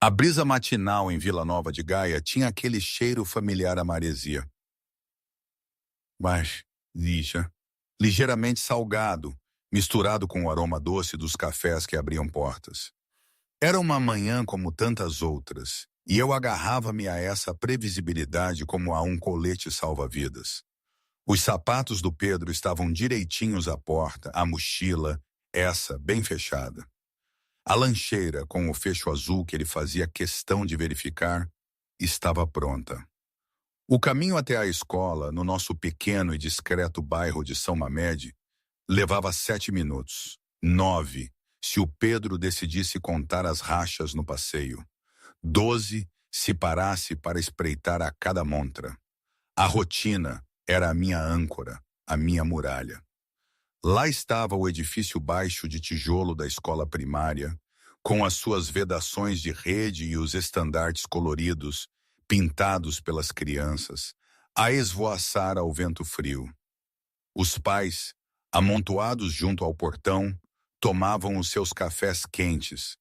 A brisa matinal em Vila Nova de Gaia tinha aquele cheiro familiar à maresia, mas lixa, ligeiramente salgado, misturado com o aroma doce dos cafés que abriam portas. Era uma manhã como tantas outras, e eu agarrava-me a essa previsibilidade como a um colete salva-vidas. Os sapatos do Pedro estavam direitinhos à porta, a mochila, essa bem fechada. A lancheira, com o fecho azul que ele fazia questão de verificar, estava pronta. O caminho até a escola, no nosso pequeno e discreto bairro de São Mamede, levava 7 minutos. 9, se o Pedro decidisse contar as rachas no passeio. 12, se parasse para espreitar a cada montra. A rotina era a minha âncora, a minha muralha. Lá estava o edifício baixo de tijolo da escola primária, com as suas vedações de rede e os estandartes coloridos, pintados pelas crianças, a esvoaçar ao vento frio. Os pais, amontoados junto ao portão, tomavam os seus cafés quentes.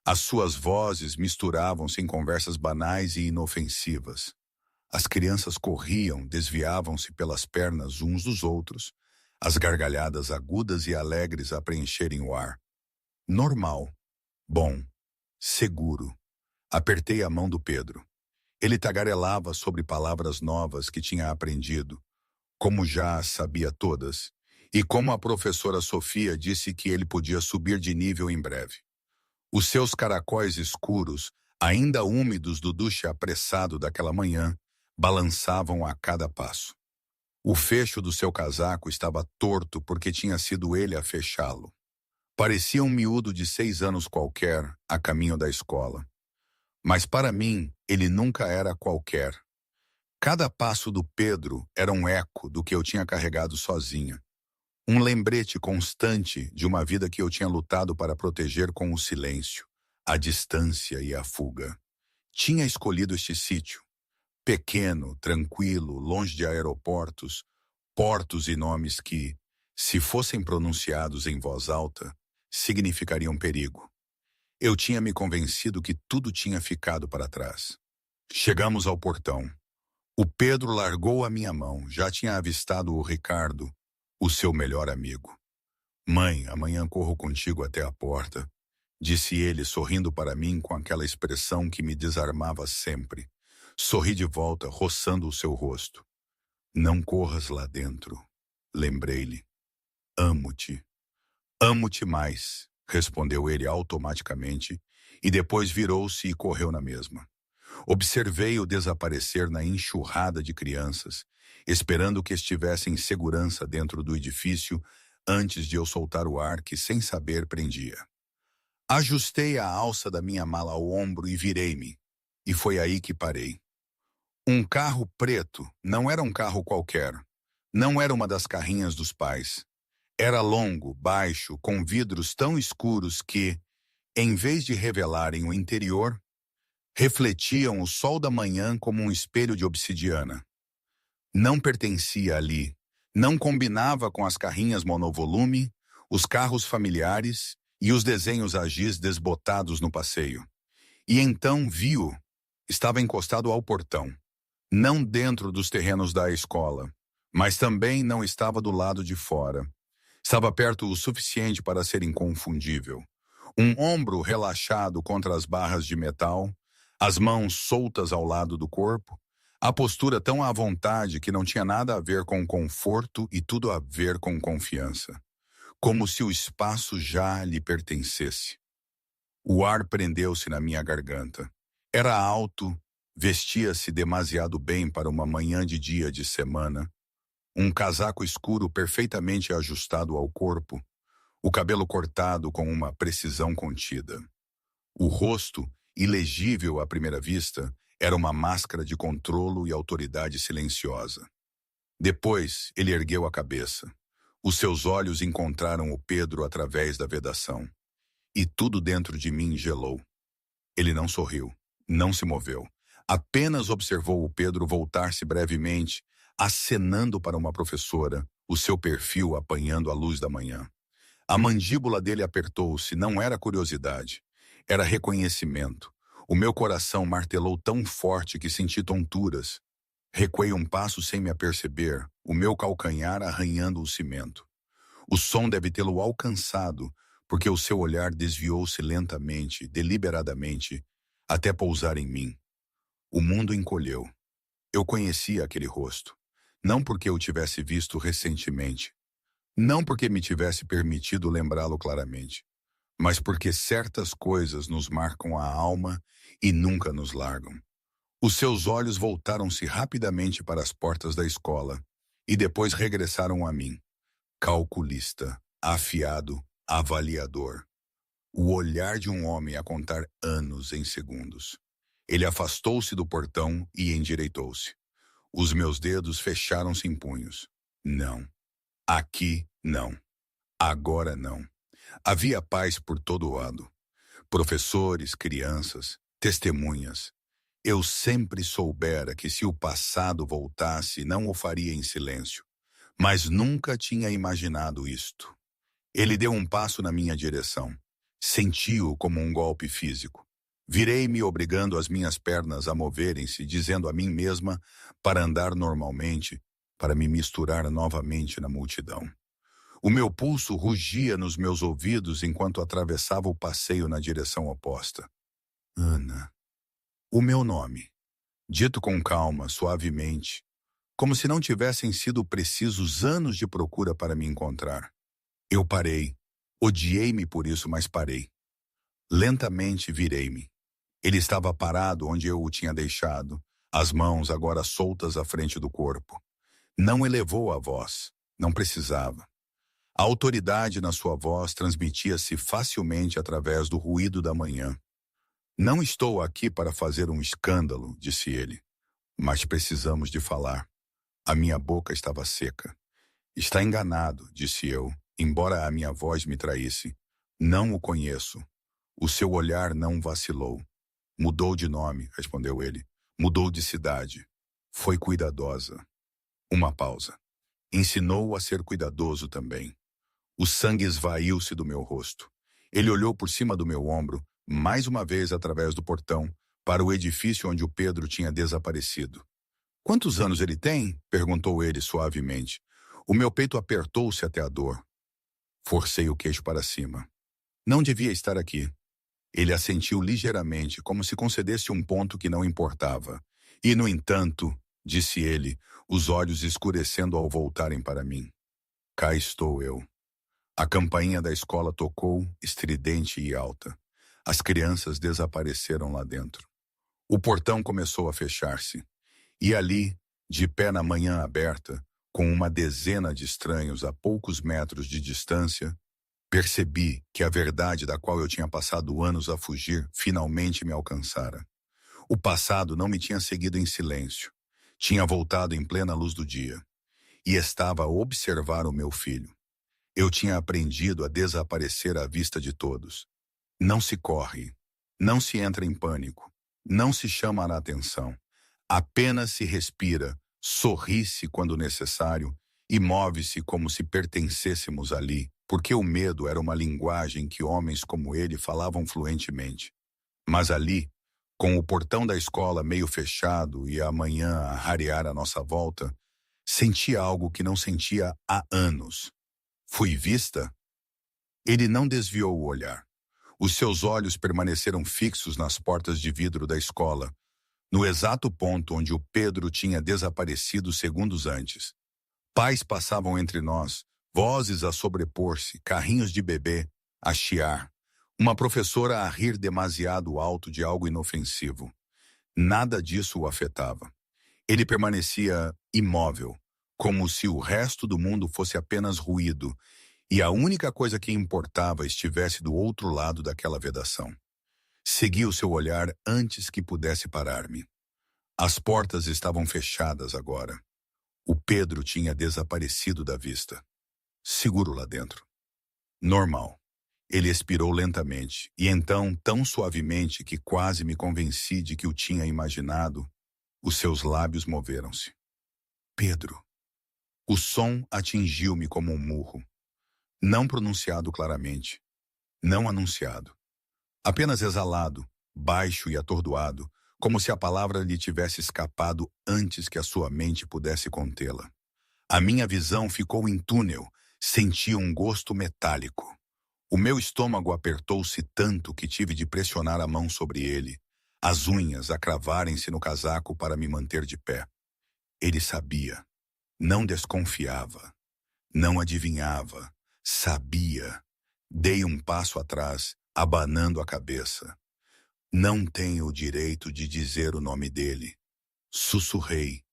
As suas vozes misturavam-se em conversas banais e inofensivas. As crianças corriam, desviavam-se pelas pernas uns dos outros, as gargalhadas agudas e alegres a preencherem o ar. Normal. Bom. Seguro. Apertei a mão do Pedro. Ele tagarelava sobre palavras novas que tinha aprendido, como já as sabia todas, e como a professora Sofia disse que ele podia subir de nível em breve. Os seus caracóis escuros, ainda úmidos do duche apressado daquela manhã, balançavam a cada passo. O fecho do seu casaco estava torto porque tinha sido ele a fechá-lo. Parecia um miúdo de 6 anos qualquer, a caminho da escola. Mas para mim, ele nunca era qualquer. Cada passo do Pedro era um eco do que eu tinha carregado sozinha. Um lembrete constante de uma vida que eu tinha lutado para proteger com o silêncio, a distância e a fuga. Tinha escolhido este sítio. Pequeno, tranquilo, longe de aeroportos, portos e nomes que, se fossem pronunciados em voz alta, significariam perigo. Eu tinha me convencido que tudo tinha ficado para trás. Chegamos ao portão. O Pedro largou a minha mão, já tinha avistado o Ricardo, o seu melhor amigo. "Mãe, amanhã corro contigo até a porta", disse ele, sorrindo para mim com aquela expressão que me desarmava sempre. Sorri de volta, roçando o seu rosto. "Não corras lá dentro", lembrei-lhe. "Amo-te. Amo-te mais", respondeu ele automaticamente, e depois virou-se e correu na mesma. Observei-o desaparecer na enxurrada de crianças, esperando que estivesse em segurança dentro do edifício antes de eu soltar o ar que, sem saber, prendia. Ajustei a alça da minha mala ao ombro e virei-me, e foi aí que parei. Um carro preto não era um carro qualquer. Não era uma das carrinhas dos pais. Era longo, baixo, com vidros tão escuros que, em vez de revelarem o interior, refletiam o sol da manhã como um espelho de obsidiana. Não pertencia ali. Não combinava com as carrinhas monovolume, os carros familiares e os desenhos agis desbotados no passeio. E então vi-o. Estava encostado ao portão. Não dentro dos terrenos da escola, mas também não estava do lado de fora. Estava perto o suficiente para ser inconfundível. Um ombro relaxado contra as barras de metal, as mãos soltas ao lado do corpo, a postura tão à vontade que não tinha nada a ver com conforto e tudo a ver com confiança. Como se o espaço já lhe pertencesse. O ar prendeu-se na minha garganta. Era alto, vestia-se demasiado bem para uma manhã de dia de semana. Um casaco escuro perfeitamente ajustado ao corpo, o cabelo cortado com uma precisão contida. O rosto, ilegível à primeira vista, era uma máscara de controlo e autoridade silenciosa. Depois, ele ergueu a cabeça. Os seus olhos encontraram o Pedro através da vedação. E tudo dentro de mim gelou. Ele não sorriu, não se moveu. Apenas observou o Pedro voltar-se brevemente, acenando para uma professora, o seu perfil apanhando a luz da manhã. A mandíbula dele apertou-se, não era curiosidade, era reconhecimento. O meu coração martelou tão forte que senti tonturas. Recuei um passo sem me aperceber, o meu calcanhar arranhando o cimento. O som deve tê-lo alcançado, porque o seu olhar desviou-se lentamente, deliberadamente, até pousar em mim. O mundo encolheu. Eu conhecia aquele rosto. Não porque eu tivesse visto recentemente. Não porque me tivesse permitido lembrá-lo claramente. Mas porque certas coisas nos marcam a alma e nunca nos largam. Os seus olhos voltaram-se rapidamente para as portas da escola e depois regressaram a mim. Calculista, afiado, avaliador. O olhar de um homem a contar anos em segundos. Ele afastou-se do portão e endireitou-se. Os meus dedos fecharam-se em punhos. Não. Aqui não. Agora não. Havia paz por todo lado. Professores, crianças, testemunhas. Eu sempre soubera que se o passado voltasse, não o faria em silêncio. Mas nunca tinha imaginado isto. Ele deu um passo na minha direção. Senti-o como um golpe físico. Virei-me obrigando as minhas pernas a moverem-se, dizendo a mim mesma para andar normalmente, para me misturar novamente na multidão. O meu pulso rugia nos meus ouvidos enquanto atravessava o passeio na direção oposta. Ana. O meu nome. Dito com calma, suavemente, como se não tivessem sido precisos anos de procura para me encontrar. Eu parei. Odiei-me por isso, mas parei. Lentamente virei-me. Ele estava parado onde eu o tinha deixado, as mãos agora soltas à frente do corpo. Não elevou a voz. Não precisava. A autoridade na sua voz transmitia-se facilmente através do ruído da manhã. Não estou aqui para fazer um escândalo, disse ele, mas precisamos de falar. A minha boca estava seca. Está enganado, disse eu, embora a minha voz me traísse. Não o conheço. O seu olhar não vacilou. Mudou de nome, respondeu ele. Mudou de cidade. Foi cuidadosa. Uma pausa. Ensinou-o a ser cuidadoso também. O sangue esvaiu-se do meu rosto. Ele olhou por cima do meu ombro, mais uma vez através do portão, para o edifício onde o Pedro tinha desaparecido. Quantos anos ele tem? Perguntou ele suavemente. O meu peito apertou-se até a dor. Forcei o queixo para cima. Não devia estar aqui. Ele assentiu ligeiramente, como se concedesse um ponto que não importava. E, no entanto, disse ele, os olhos escurecendo ao voltarem para mim. Cá estou eu. A campainha da escola tocou, estridente e alta. As crianças desapareceram lá dentro. O portão começou a fechar-se. E ali, de pé na manhã aberta, com uma dezena de estranhos a poucos metros de distância, percebi que a verdade da qual eu tinha passado anos a fugir finalmente me alcançara. O passado não me tinha seguido em silêncio. Tinha voltado em plena luz do dia. E estava a observar o meu filho. Eu tinha aprendido a desaparecer à vista de todos. Não se corre, não se entra em pânico, não se chama a atenção. Apenas se respira, sorri-se quando necessário e move-se como se pertencêssemos ali, porque o medo era uma linguagem que homens como ele falavam fluentemente. Mas ali, com o portão da escola meio fechado e a manhã a rarear à nossa volta, senti algo que não sentia há anos. Fui vista? Ele não desviou o olhar. Os seus olhos permaneceram fixos nas portas de vidro da escola, no exato ponto onde o Pedro tinha desaparecido segundos antes. Pais passavam entre nós, vozes a sobrepor-se, carrinhos de bebê a chiar, uma professora a rir demasiado alto de algo inofensivo. Nada disso o afetava. Ele permanecia imóvel, como se o resto do mundo fosse apenas ruído, e a única coisa que importava estivesse do outro lado daquela vedação. Segui o seu olhar antes que pudesse parar-me. As portas estavam fechadas agora. O Pedro tinha desaparecido da vista. Seguro lá dentro. Normal. Ele expirou lentamente, e então, tão suavemente que quase me convenci de que o tinha imaginado, os seus lábios moveram-se. Pedro. O som atingiu-me como um murro. Não pronunciado claramente. Não anunciado. Apenas exalado, baixo e atordoado, como se a palavra lhe tivesse escapado antes que a sua mente pudesse contê-la. A minha visão ficou em túnel, senti um gosto metálico. O meu estômago apertou-se tanto que tive de pressionar a mão sobre ele, as unhas a cravarem-se no casaco para me manter de pé. Ele sabia, não desconfiava, não adivinhava, sabia. Dei um passo atrás, abanando a cabeça. Não tenho o direito de dizer o nome dele. Sussurrei,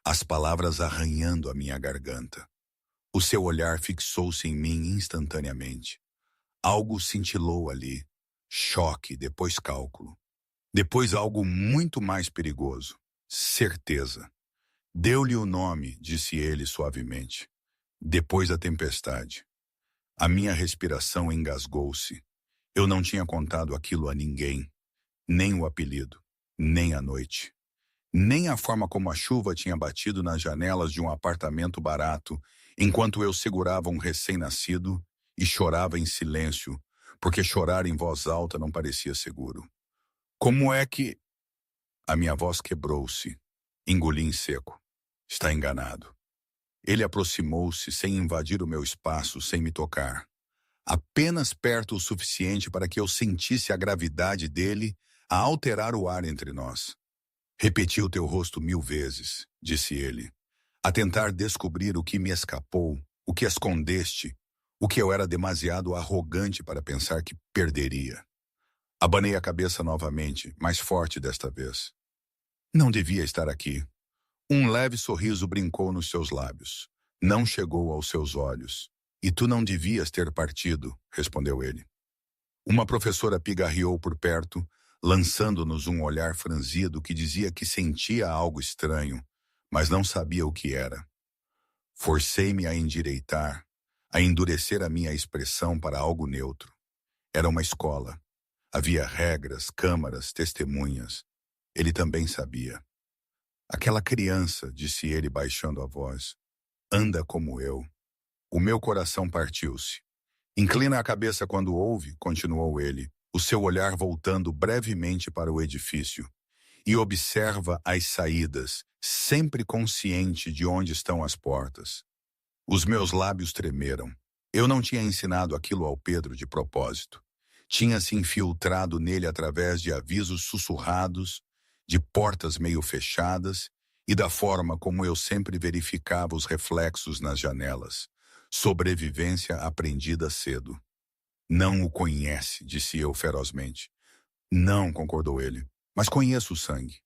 as palavras arranhando a minha garganta. O seu olhar fixou-se em mim instantaneamente. Algo cintilou ali. Choque, depois cálculo. Depois algo muito mais perigoso. Certeza. Deu-lhe o nome, disse ele suavemente. Depois da tempestade. A minha respiração engasgou-se. Eu não tinha contado aquilo a ninguém. Nem o apelido. Nem a noite. Nem a forma como a chuva tinha batido nas janelas de um apartamento barato, enquanto eu segurava um recém-nascido e chorava em silêncio, porque chorar em voz alta não parecia seguro. Como é que... A minha voz quebrou-se. Engoli em seco. Está enganado. Ele aproximou-se sem invadir o meu espaço, sem me tocar. Apenas perto o suficiente para que eu sentisse a gravidade dele a alterar o ar entre nós. Repeti o teu rosto 1000 vezes, disse ele, a tentar descobrir o que me escapou, o que escondeste, o que eu era demasiado arrogante para pensar que perderia. Abanei a cabeça novamente, mais forte desta vez. Não devia estar aqui. Um leve sorriso brincou nos seus lábios. Não chegou aos seus olhos. E tu não devias ter partido, respondeu ele. Uma professora pigarreou por perto, lançando-nos um olhar franzido que dizia que sentia algo estranho, mas não sabia o que era. Forcei-me a endireitar, a endurecer a minha expressão para algo neutro. Era uma escola. Havia regras, câmaras, testemunhas. Ele também sabia. Aquela criança, disse ele baixando a voz, anda como eu. O meu coração partiu-se. Inclina a cabeça quando ouve, continuou ele, o seu olhar voltando brevemente para o edifício, e observa as saídas, sempre consciente de onde estão as portas. Os meus lábios tremeram. Eu não tinha ensinado aquilo ao Pedro de propósito. Tinha se infiltrado nele através de avisos sussurrados, de portas meio fechadas e da forma como eu sempre verificava os reflexos nas janelas. Sobrevivência aprendida cedo. Não o conhece, disse eu ferozmente. Não, concordou ele, mas conheço o sangue.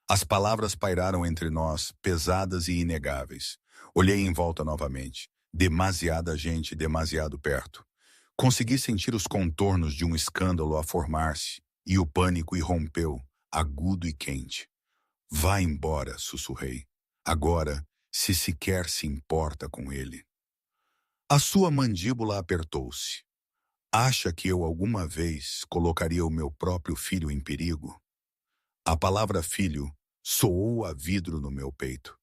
As palavras pairaram entre nós, pesadas e inegáveis. Olhei em volta novamente. Demasiada gente, demasiado perto. Consegui sentir os contornos de um escândalo a formar-se, e o pânico irrompeu, agudo e quente. Vá embora, sussurrei. Agora, se sequer se importa com ele. A sua mandíbula apertou-se. Acha que eu alguma vez colocaria o meu próprio filho em perigo? A palavra filho soou a vidro no meu peito.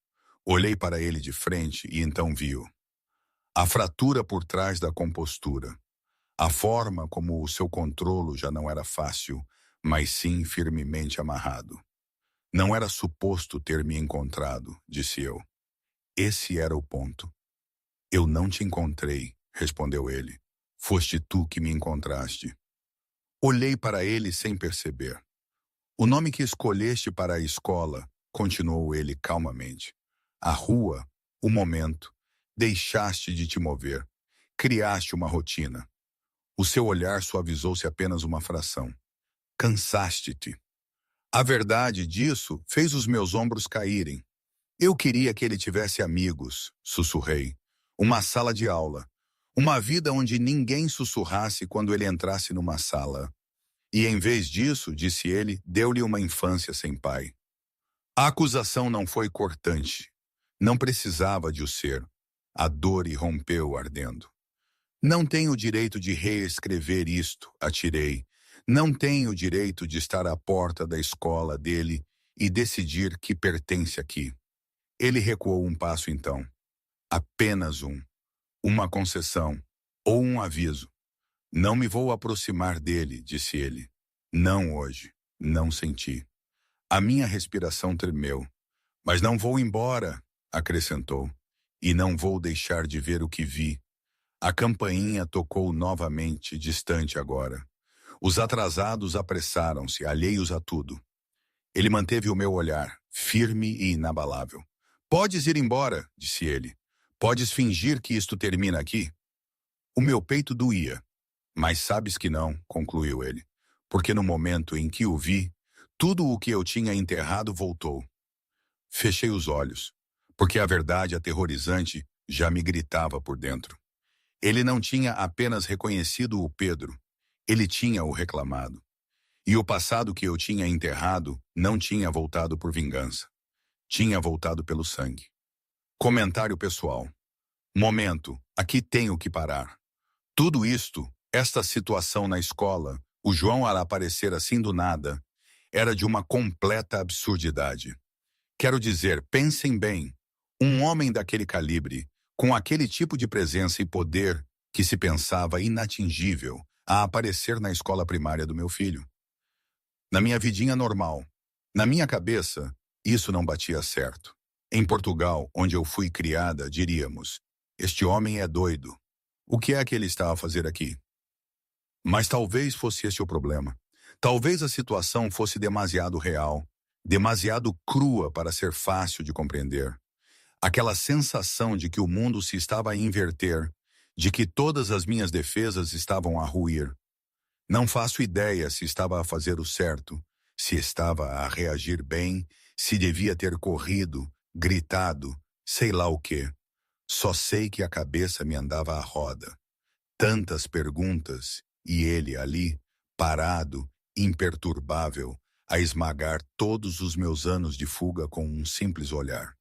Olhei para ele de frente e então vi-o. A fratura por trás da compostura. A forma como o seu controlo já não era fácil, mas sim firmemente amarrado. Não era suposto ter me encontrado, disse eu. Esse era o ponto. Eu não te encontrei, respondeu ele. Foste tu que me encontraste. Olhei para ele sem perceber. O nome que escolheste para a escola, continuou ele calmamente. A rua, o momento, deixaste de te mover. Criaste uma rotina. O seu olhar suavizou-se apenas uma fração. Cansaste-te. A verdade disso fez os meus ombros caírem. Eu queria que ele tivesse amigos, sussurrei. Uma sala de aula. Uma vida onde ninguém sussurrasse quando ele entrasse numa sala. E em vez disso, disse ele, deu-lhe uma infância sem pai. A acusação não foi cortante. Não precisava de o ser. A dor irrompeu ardendo. Não tenho o direito de reescrever isto, atirei. Não tenho o direito de estar à porta da escola dele e decidir que pertence aqui. Ele recuou um passo então. Apenas um. Uma concessão. Ou um aviso. Não me vou aproximar dele, disse ele. Não hoje. Não senti. A minha respiração tremeu. Mas não vou embora, acrescentou. E não vou deixar de ver o que vi. A campainha tocou novamente, distante agora. Os atrasados apressaram-se, alheios a tudo. Ele manteve o meu olhar, firme e inabalável. Podes ir embora, disse ele. Podes fingir que isto termina aqui? O meu peito doía. Mas sabes que não, concluiu ele. Porque no momento em que o vi, tudo o que eu tinha enterrado voltou. Fechei os olhos, porque a verdade aterrorizante já me gritava por dentro. Ele não tinha apenas reconhecido o Pedro, ele tinha o reclamado. E o passado que eu tinha enterrado não tinha voltado por vingança. Tinha voltado pelo sangue. Comentário pessoal. Momento, aqui tenho que parar. Tudo isto, esta situação na escola, o João a aparecer assim do nada, era de uma completa absurdidade. Quero dizer, pensem bem, um homem daquele calibre, com aquele tipo de presença e poder que se pensava inatingível, a aparecer na escola primária do meu filho. Na minha vidinha normal, na minha cabeça, isso não batia certo. Em Portugal, onde eu fui criada, diríamos, este homem é doido. O que é que ele está a fazer aqui? Mas talvez fosse este o problema. Talvez a situação fosse demasiado real, demasiado crua para ser fácil de compreender. Aquela sensação de que o mundo se estava a inverter, de que todas as minhas defesas estavam a ruir. Não faço ideia se estava a fazer o certo, se estava a reagir bem, se devia ter corrido, gritado, sei lá o quê. Só sei que a cabeça me andava à roda. Tantas perguntas, e ele ali, parado, imperturbável, a esmagar todos os meus anos de fuga com um simples olhar.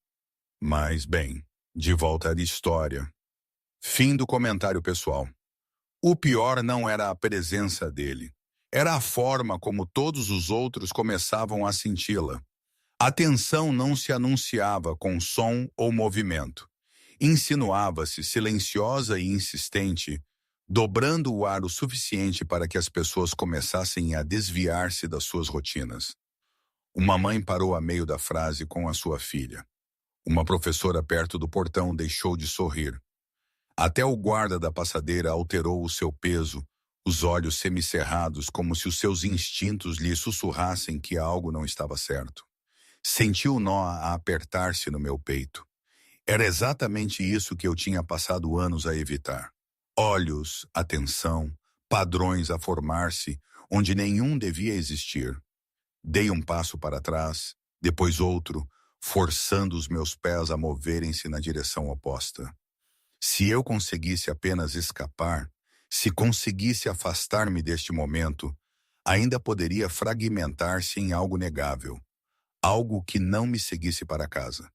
Mas, bem, de volta à história. Fim do comentário pessoal. O pior não era a presença dele. Era a forma como todos os outros começavam a senti-la. A tensão não se anunciava com som ou movimento. Insinuava-se silenciosa e insistente, dobrando o ar o suficiente para que as pessoas começassem a desviar-se das suas rotinas. Uma mãe parou a meio da frase com a sua filha. Uma professora perto do portão deixou de sorrir. Até o guarda da passadeira alterou o seu peso, os olhos semicerrados como se os seus instintos lhe sussurrassem que algo não estava certo. Senti o nó a apertar-se no meu peito. Era exatamente isso que eu tinha passado anos a evitar. Olhos, atenção, padrões a formar-se, onde nenhum devia existir. Dei um passo para trás, depois outro, forçando os meus pés a moverem-se na direção oposta. Se eu conseguisse apenas escapar, se conseguisse afastar-me deste momento, ainda poderia fragmentar-se em algo negável, algo que não me seguisse para casa.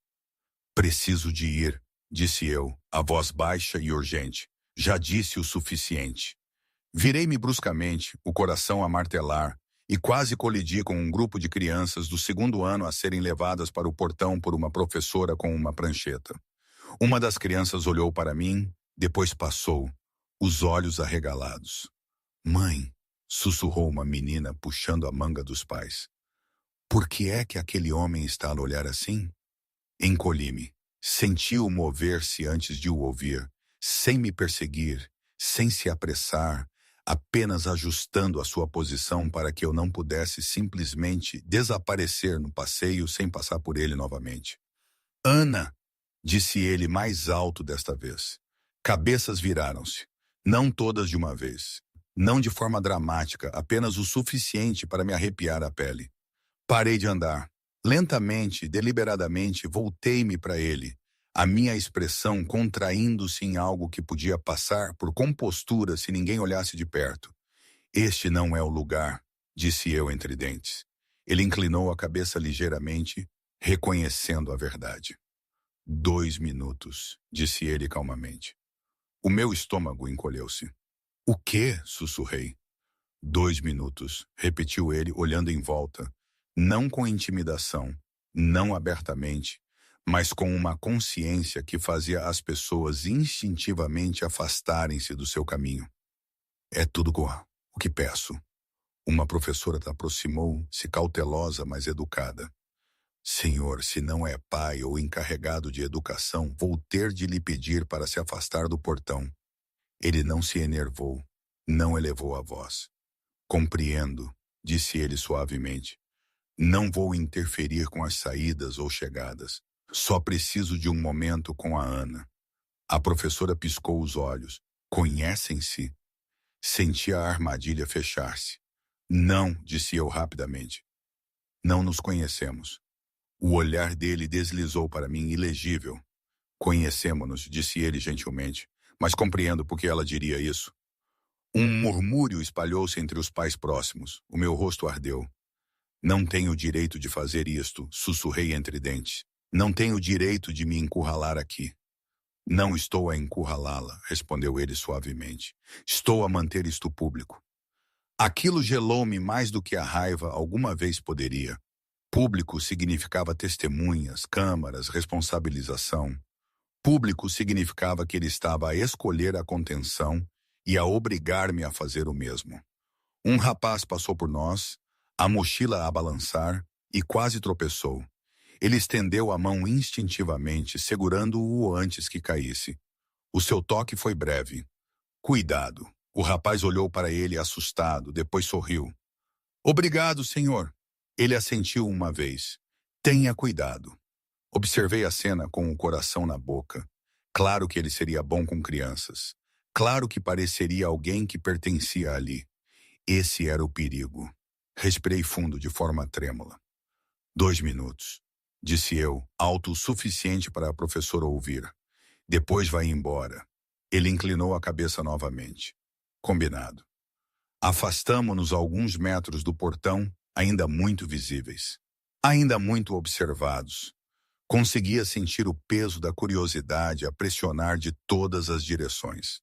Preciso de ir, disse eu, a voz baixa e urgente. Já disse o suficiente. Virei-me bruscamente, o coração a martelar, e quase colidi com um grupo de crianças do segundo ano a serem levadas para o portão por uma professora com uma prancheta. Uma das crianças olhou para mim, depois passou, os olhos arregalados. Mãe, sussurrou uma menina puxando a manga dos pais. Por que é que aquele homem está a olhar assim? Encolhi-me. Senti-o mover-se antes de o ouvir, sem me perseguir, sem se apressar, apenas ajustando a sua posição para que eu não pudesse simplesmente desaparecer no passeio sem passar por ele novamente. Ana! Disse ele mais alto desta vez. Cabeças viraram-se. Não todas de uma vez. Não de forma dramática, apenas o suficiente para me arrepiar a pele. Parei de andar. Lentamente, deliberadamente, voltei-me para ele, a minha expressão contraindo-se em algo que podia passar por compostura se ninguém olhasse de perto. Este não é o lugar, disse eu entre dentes. Ele inclinou a cabeça ligeiramente, reconhecendo a verdade. 2 minutos, disse ele calmamente. O meu estômago encolheu-se. O quê? Sussurrei. 2 minutos, repetiu ele, olhando em volta, não com intimidação, não abertamente, mas com uma consciência que fazia as pessoas instintivamente afastarem-se do seu caminho. É tudo o que peço. Uma professora aproximou-se cautelosa, mas educada. Senhor, se não é pai ou encarregado de educação, vou ter de lhe pedir para se afastar do portão. Ele não se enervou, não elevou a voz. Compreendo, disse ele suavemente. Não vou interferir com as saídas ou chegadas. Só preciso de um momento com a Ana. A professora piscou os olhos. Conhecem-se? Senti a armadilha fechar-se. Não, disse eu rapidamente. Não nos conhecemos. O olhar dele deslizou para mim ilegível. Conhecemo-nos, disse ele gentilmente, mas compreendo por que ela diria isso. Um murmúrio espalhou-se entre os pais próximos. O meu rosto ardeu. Não tenho o direito de fazer isto, sussurrei entre dentes. Não tenho o direito de me encurralar aqui. Não estou a encurralá-la, respondeu ele suavemente. Estou a manter isto público. Aquilo gelou-me mais do que a raiva alguma vez poderia. Público significava testemunhas, câmaras, responsabilização. Público significava que ele estava a escolher a contenção e a obrigar-me a fazer o mesmo. Um rapaz passou por nós, a mochila a balançar, e quase tropeçou. Ele estendeu a mão instintivamente, segurando-o antes que caísse. O seu toque foi breve. Cuidado. O rapaz olhou para ele assustado, depois sorriu. Obrigado, senhor. Ele assentiu uma vez. Tenha cuidado. Observei a cena com o coração na boca. Claro que ele seria bom com crianças. Claro que pareceria alguém que pertencia ali. Esse era o perigo. Respirei fundo de forma trêmula. 2 minutos, disse eu, alto o suficiente para a professora ouvir. Depois vai embora. Ele inclinou a cabeça novamente. Combinado. Afastamo-nos alguns metros do portão, ainda muito visíveis. Ainda muito observados. Conseguia sentir o peso da curiosidade a pressionar de todas as direções.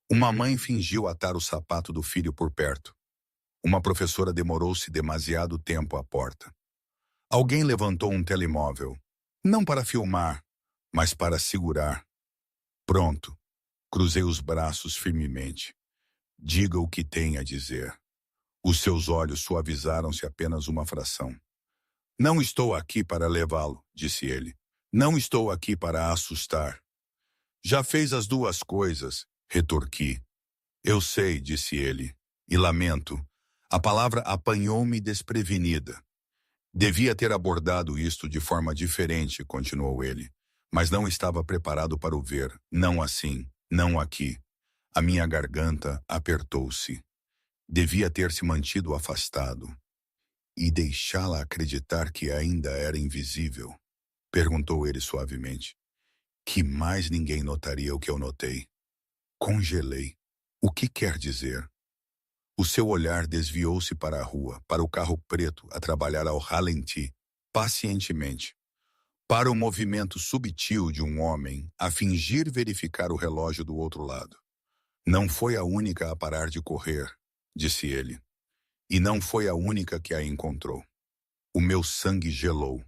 Uma mãe fingiu atar o sapato do filho por perto. Uma professora demorou-se demasiado tempo à porta. Alguém levantou um telemóvel, não para filmar, mas para segurar. Pronto. Cruzei os braços firmemente. Diga o que tem a dizer. Os seus olhos suavizaram-se apenas uma fração. Não estou aqui para levá-lo, disse ele. Não estou aqui para assustar. Já fez as duas coisas, retorqui. Eu sei, disse ele, e lamento. A palavra apanhou-me desprevenida. Devia ter abordado isto de forma diferente, continuou ele, mas não estava preparado para o ver, não assim, não aqui. A minha garganta apertou-se. Devia ter se mantido afastado. E deixá-la acreditar que ainda era invisível? Perguntou ele suavemente. Que mais ninguém notaria o que eu notei. Congelei. O que quer dizer? O seu olhar desviou-se para a rua, para o carro preto a trabalhar ao ralenti, pacientemente. Para o movimento subtil de um homem a fingir verificar o relógio do outro lado. Não foi a única a parar de correr, disse ele. E não foi a única que a encontrou. O meu sangue gelou.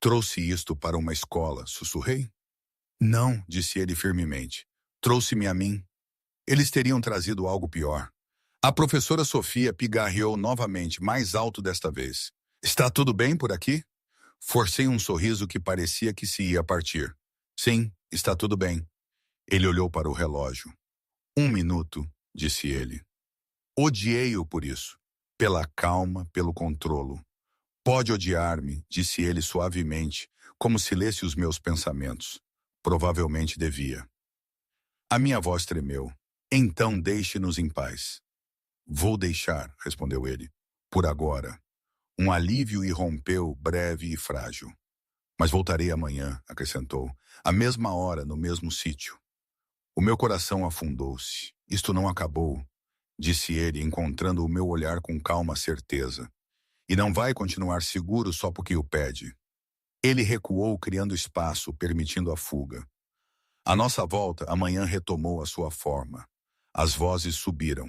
Trouxe isto para uma escola, sussurrei? Não, disse ele firmemente. Trouxe-me a mim. Eles teriam trazido algo pior. A professora Sofia pigarreou novamente, mais alto desta vez. Está tudo bem por aqui? Forcei um sorriso que parecia que se ia partir. Sim, está tudo bem. Ele olhou para o relógio. 1 minuto, disse ele. Odiei-o por isso. Pela calma, pelo controlo. Pode odiar-me, disse ele suavemente, como se lesse os meus pensamentos. Provavelmente devia. A minha voz tremeu. Então deixe-nos em paz. Vou deixar, respondeu ele. Por agora. Um alívio irrompeu, breve e frágil. Mas voltarei amanhã, acrescentou. À mesma hora, no mesmo sítio. O meu coração afundou-se. Isto não acabou, disse ele, encontrando o meu olhar com calma certeza. E não vai continuar seguro só porque o pede. Ele recuou, criando espaço, permitindo a fuga. À nossa volta, a manhã retomou a sua forma. As vozes subiram.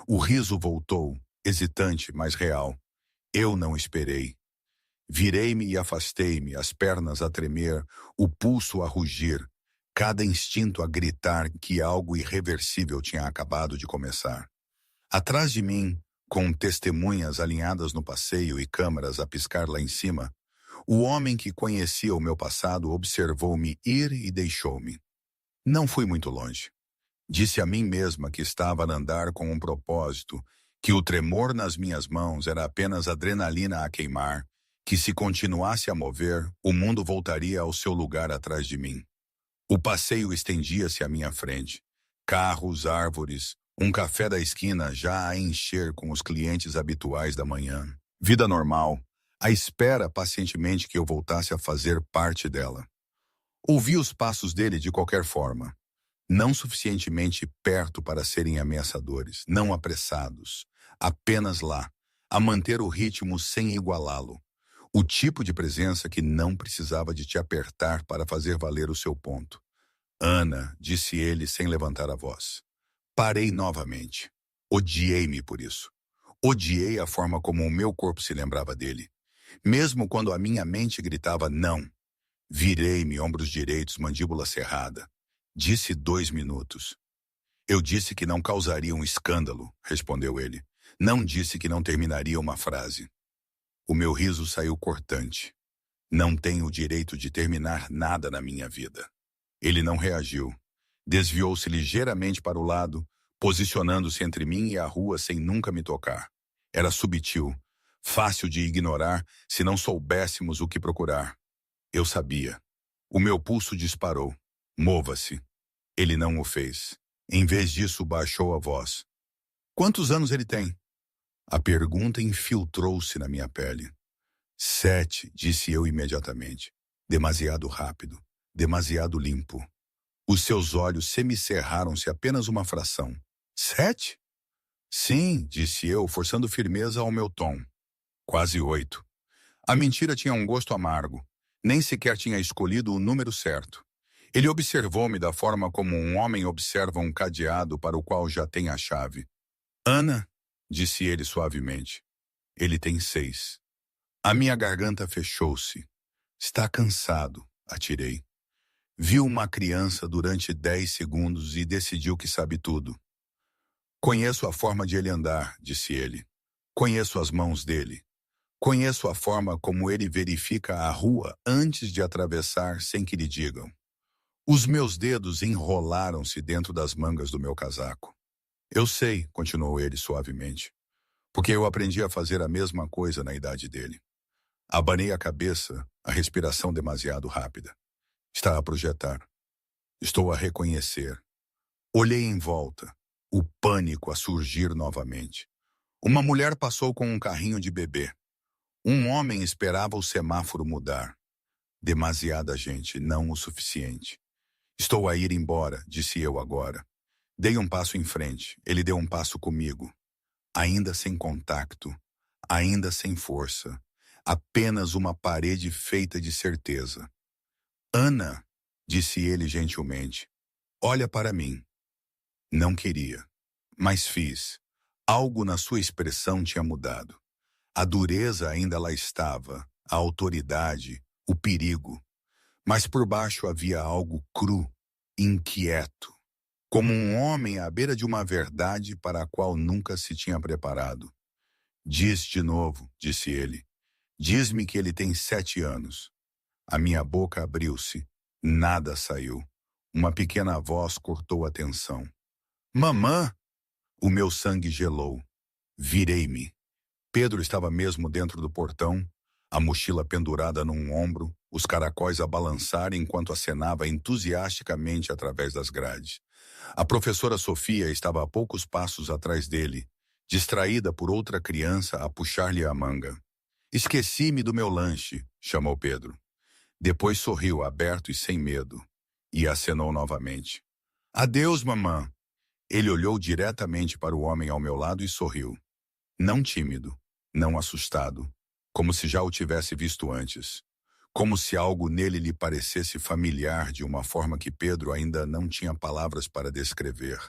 O riso voltou, hesitante, mas real. Eu não esperei. Virei-me e afastei-me, as pernas a tremer, o pulso a rugir, cada instinto a gritar que algo irreversível tinha acabado de começar. Atrás de mim, com testemunhas alinhadas no passeio e câmeras a piscar lá em cima, o homem que conhecia o meu passado observou-me ir e deixou-me. Não fui muito longe. Disse a mim mesma que estava a andar com um propósito, que o tremor nas minhas mãos era apenas adrenalina a queimar, que se continuasse a mover, o mundo voltaria ao seu lugar atrás de mim. O passeio estendia-se à minha frente. Carros, árvores, um café da esquina já a encher com os clientes habituais da manhã. Vida normal, à espera pacientemente que eu voltasse a fazer parte dela. Ouvi os passos dele de qualquer forma. Não suficientemente perto para serem ameaçadores, não apressados, apenas lá, a manter o ritmo sem igualá-lo. O tipo de presença que não precisava de te apertar para fazer valer o seu ponto. Ana, disse ele sem levantar a voz. Parei novamente. Odiei-me por isso. Odiei a forma como o meu corpo se lembrava dele. Mesmo quando a minha mente gritava não. Virei-me, ombros direitos, mandíbula cerrada. Disse 2 minutos. Eu disse que não causaria um escândalo, respondeu ele. Não disse que não terminaria uma frase. O meu riso saiu cortante. Não tenho o direito de terminar nada na minha vida. Ele não reagiu. Desviou-se ligeiramente para o lado, posicionando-se entre mim e a rua sem nunca me tocar. Era subtil, fácil de ignorar se não soubéssemos o que procurar. Eu sabia. O meu pulso disparou. Mova-se. Ele não o fez. Em vez disso, baixou a voz. Quantos anos ele tem? A pergunta infiltrou-se na minha pele. 7, disse eu imediatamente. Demasiado rápido, demasiado limpo. Os seus olhos semicerraram-se apenas uma fração. 7? Sim, disse eu, forçando firmeza ao meu tom. Quase 8. A mentira tinha um gosto amargo. Nem sequer tinha escolhido o número certo. Ele observou-me da forma como um homem observa um cadeado para o qual já tem a chave. Ana, disse ele suavemente. Ele tem 6. A minha garganta fechou-se. Está cansado, atirei. Viu uma criança durante 10 segundos e decidiu que sabe tudo. Conheço a forma de ele andar, disse ele. Conheço as mãos dele. Conheço a forma como ele verifica a rua antes de atravessar sem que lhe digam. Os meus dedos enrolaram-se dentro das mangas do meu casaco. Eu sei, continuou ele suavemente, porque eu aprendi a fazer a mesma coisa na idade dele. Abanei a cabeça, a respiração demasiado rápida. Está a projetar. Estou a reconhecer. Olhei em volta, o pânico a surgir novamente. Uma mulher passou com um carrinho de bebê. Um homem esperava o semáforo mudar. Demasiada gente, não o suficiente. Estou a ir embora, disse eu agora. Dei um passo em frente, ele deu um passo comigo. Ainda sem contato, ainda sem força. Apenas uma parede feita de certeza. Ana, disse ele gentilmente, olha para mim. Não queria, mas fiz. Algo na sua expressão tinha mudado. A dureza ainda lá estava, a autoridade, o perigo. Mas por baixo havia algo cru, inquieto, como um homem à beira de uma verdade para a qual nunca se tinha preparado. Diz de novo, disse ele. Diz-me que ele tem 7 anos. A minha boca abriu-se. Nada saiu. Uma pequena voz cortou a tensão. Mamã! O meu sangue gelou. Virei-me. Pedro estava mesmo dentro do portão, a mochila pendurada num ombro, os caracóis a balançar enquanto acenava entusiasticamente através das grades. A professora Sofia estava a poucos passos atrás dele, distraída por outra criança a puxar-lhe a manga. Esqueci-me do meu lanche, chamou Pedro. Depois sorriu aberto e sem medo, e acenou novamente. Adeus, mamã. Ele olhou diretamente para o homem ao meu lado e sorriu. Não tímido, não assustado, como se já o tivesse visto antes. Como se algo nele lhe parecesse familiar de uma forma que Pedro ainda não tinha palavras para descrever.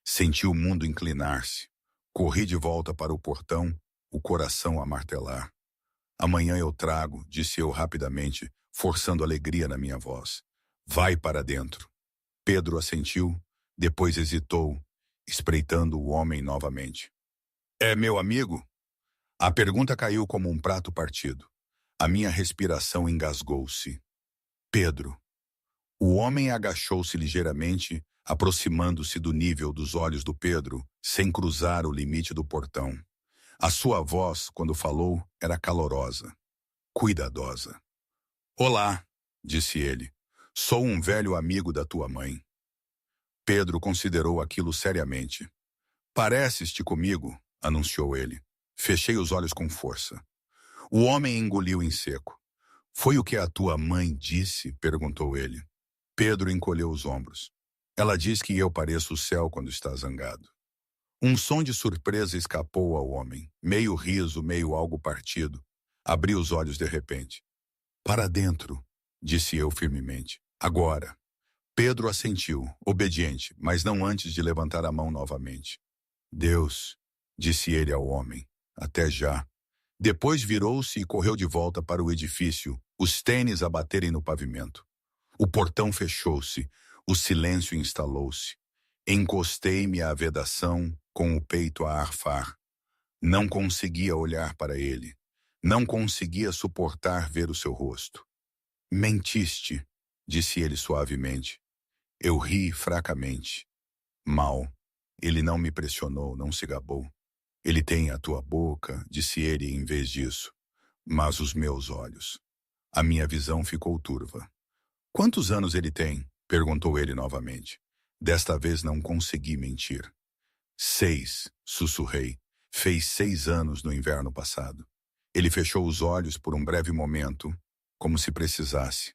Senti o mundo inclinar-se. Corri de volta para o portão, o coração a martelar. Amanhã eu trago, disse eu rapidamente, forçando alegria na minha voz. Vai para dentro. Pedro assentiu, depois hesitou, espreitando o homem novamente. É meu amigo? A pergunta caiu como um prato partido. A minha respiração engasgou-se. Pedro. O homem agachou-se ligeiramente, aproximando-se do nível dos olhos do Pedro, sem cruzar o limite do portão. A sua voz, quando falou, era calorosa, cuidadosa. Olá, disse ele. Sou um velho amigo da tua mãe. Pedro considerou aquilo seriamente. Pareces-te comigo, anunciou ele. Fechei os olhos com força. O homem engoliu em seco. Foi o que a tua mãe disse? Perguntou ele. Pedro encolheu os ombros. Ela diz que eu pareço o céu quando está zangado. Um som de surpresa escapou ao homem, meio riso, meio algo partido. Abriu os olhos de repente. Para dentro, disse eu firmemente. Agora. Pedro assentiu, obediente, mas não antes de levantar a mão novamente. Deus, disse ele ao homem, até já. Depois virou-se e correu de volta para o edifício, os tênis a baterem no pavimento. O portão fechou-se, o silêncio instalou-se. Encostei-me à vedação, com o peito a arfar. Não conseguia olhar para ele. Não conseguia suportar ver o seu rosto. Mentiste, disse ele suavemente. Eu ri fracamente. Mal. Ele não me pressionou, não se gabou. Ele tem a tua boca, disse ele em vez disso. Mas os meus olhos. A minha visão ficou turva. Quantos anos ele tem? Perguntou ele novamente. Desta vez não consegui mentir. 6, sussurrei. Fez 6 anos no inverno passado. Ele fechou os olhos por um breve momento, como se precisasse.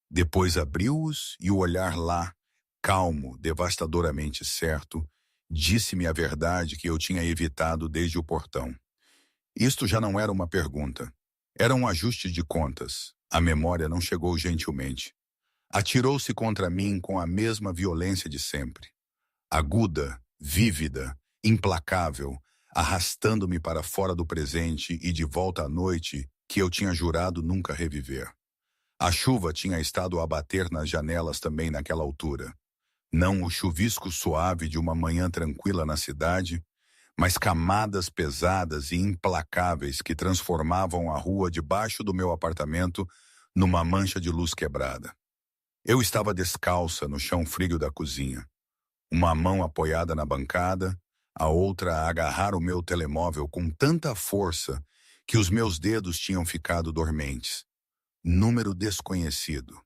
Depois abriu-os e o olhar lá, calmo, devastadoramente certo, disse-me a verdade que eu tinha evitado desde o portão. Isto já não era uma pergunta. Era um ajuste de contas. A memória não chegou gentilmente. Atirou-se contra mim com a mesma violência de sempre. Aguda, vívida, implacável, arrastando-me para fora do presente e de volta à noite que eu tinha jurado nunca reviver. A chuva tinha estado a bater nas janelas também naquela altura. Não o chuvisco suave de uma manhã tranquila na cidade, mas camadas pesadas e implacáveis que transformavam a rua debaixo do meu apartamento numa mancha de luz quebrada. Eu estava descalça no chão frio da cozinha, uma mão apoiada na bancada, a outra a agarrar o meu telemóvel com tanta força que os meus dedos tinham ficado dormentes. Número desconhecido.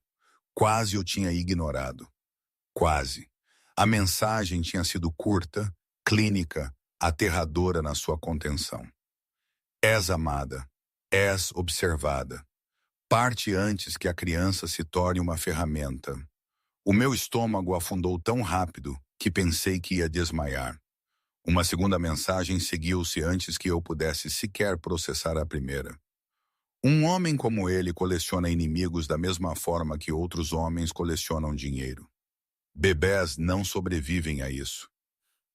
Quase o tinha ignorado. Quase. A mensagem tinha sido curta, clínica, aterradora na sua contenção. És amada. És observada. Parte antes que a criança se torne uma ferramenta. O meu estômago afundou tão rápido que pensei que ia desmaiar. Uma segunda mensagem seguiu-se antes que eu pudesse sequer processar a primeira. Um homem como ele coleciona inimigos da mesma forma que outros homens colecionam dinheiro. Bebés não sobrevivem a isso.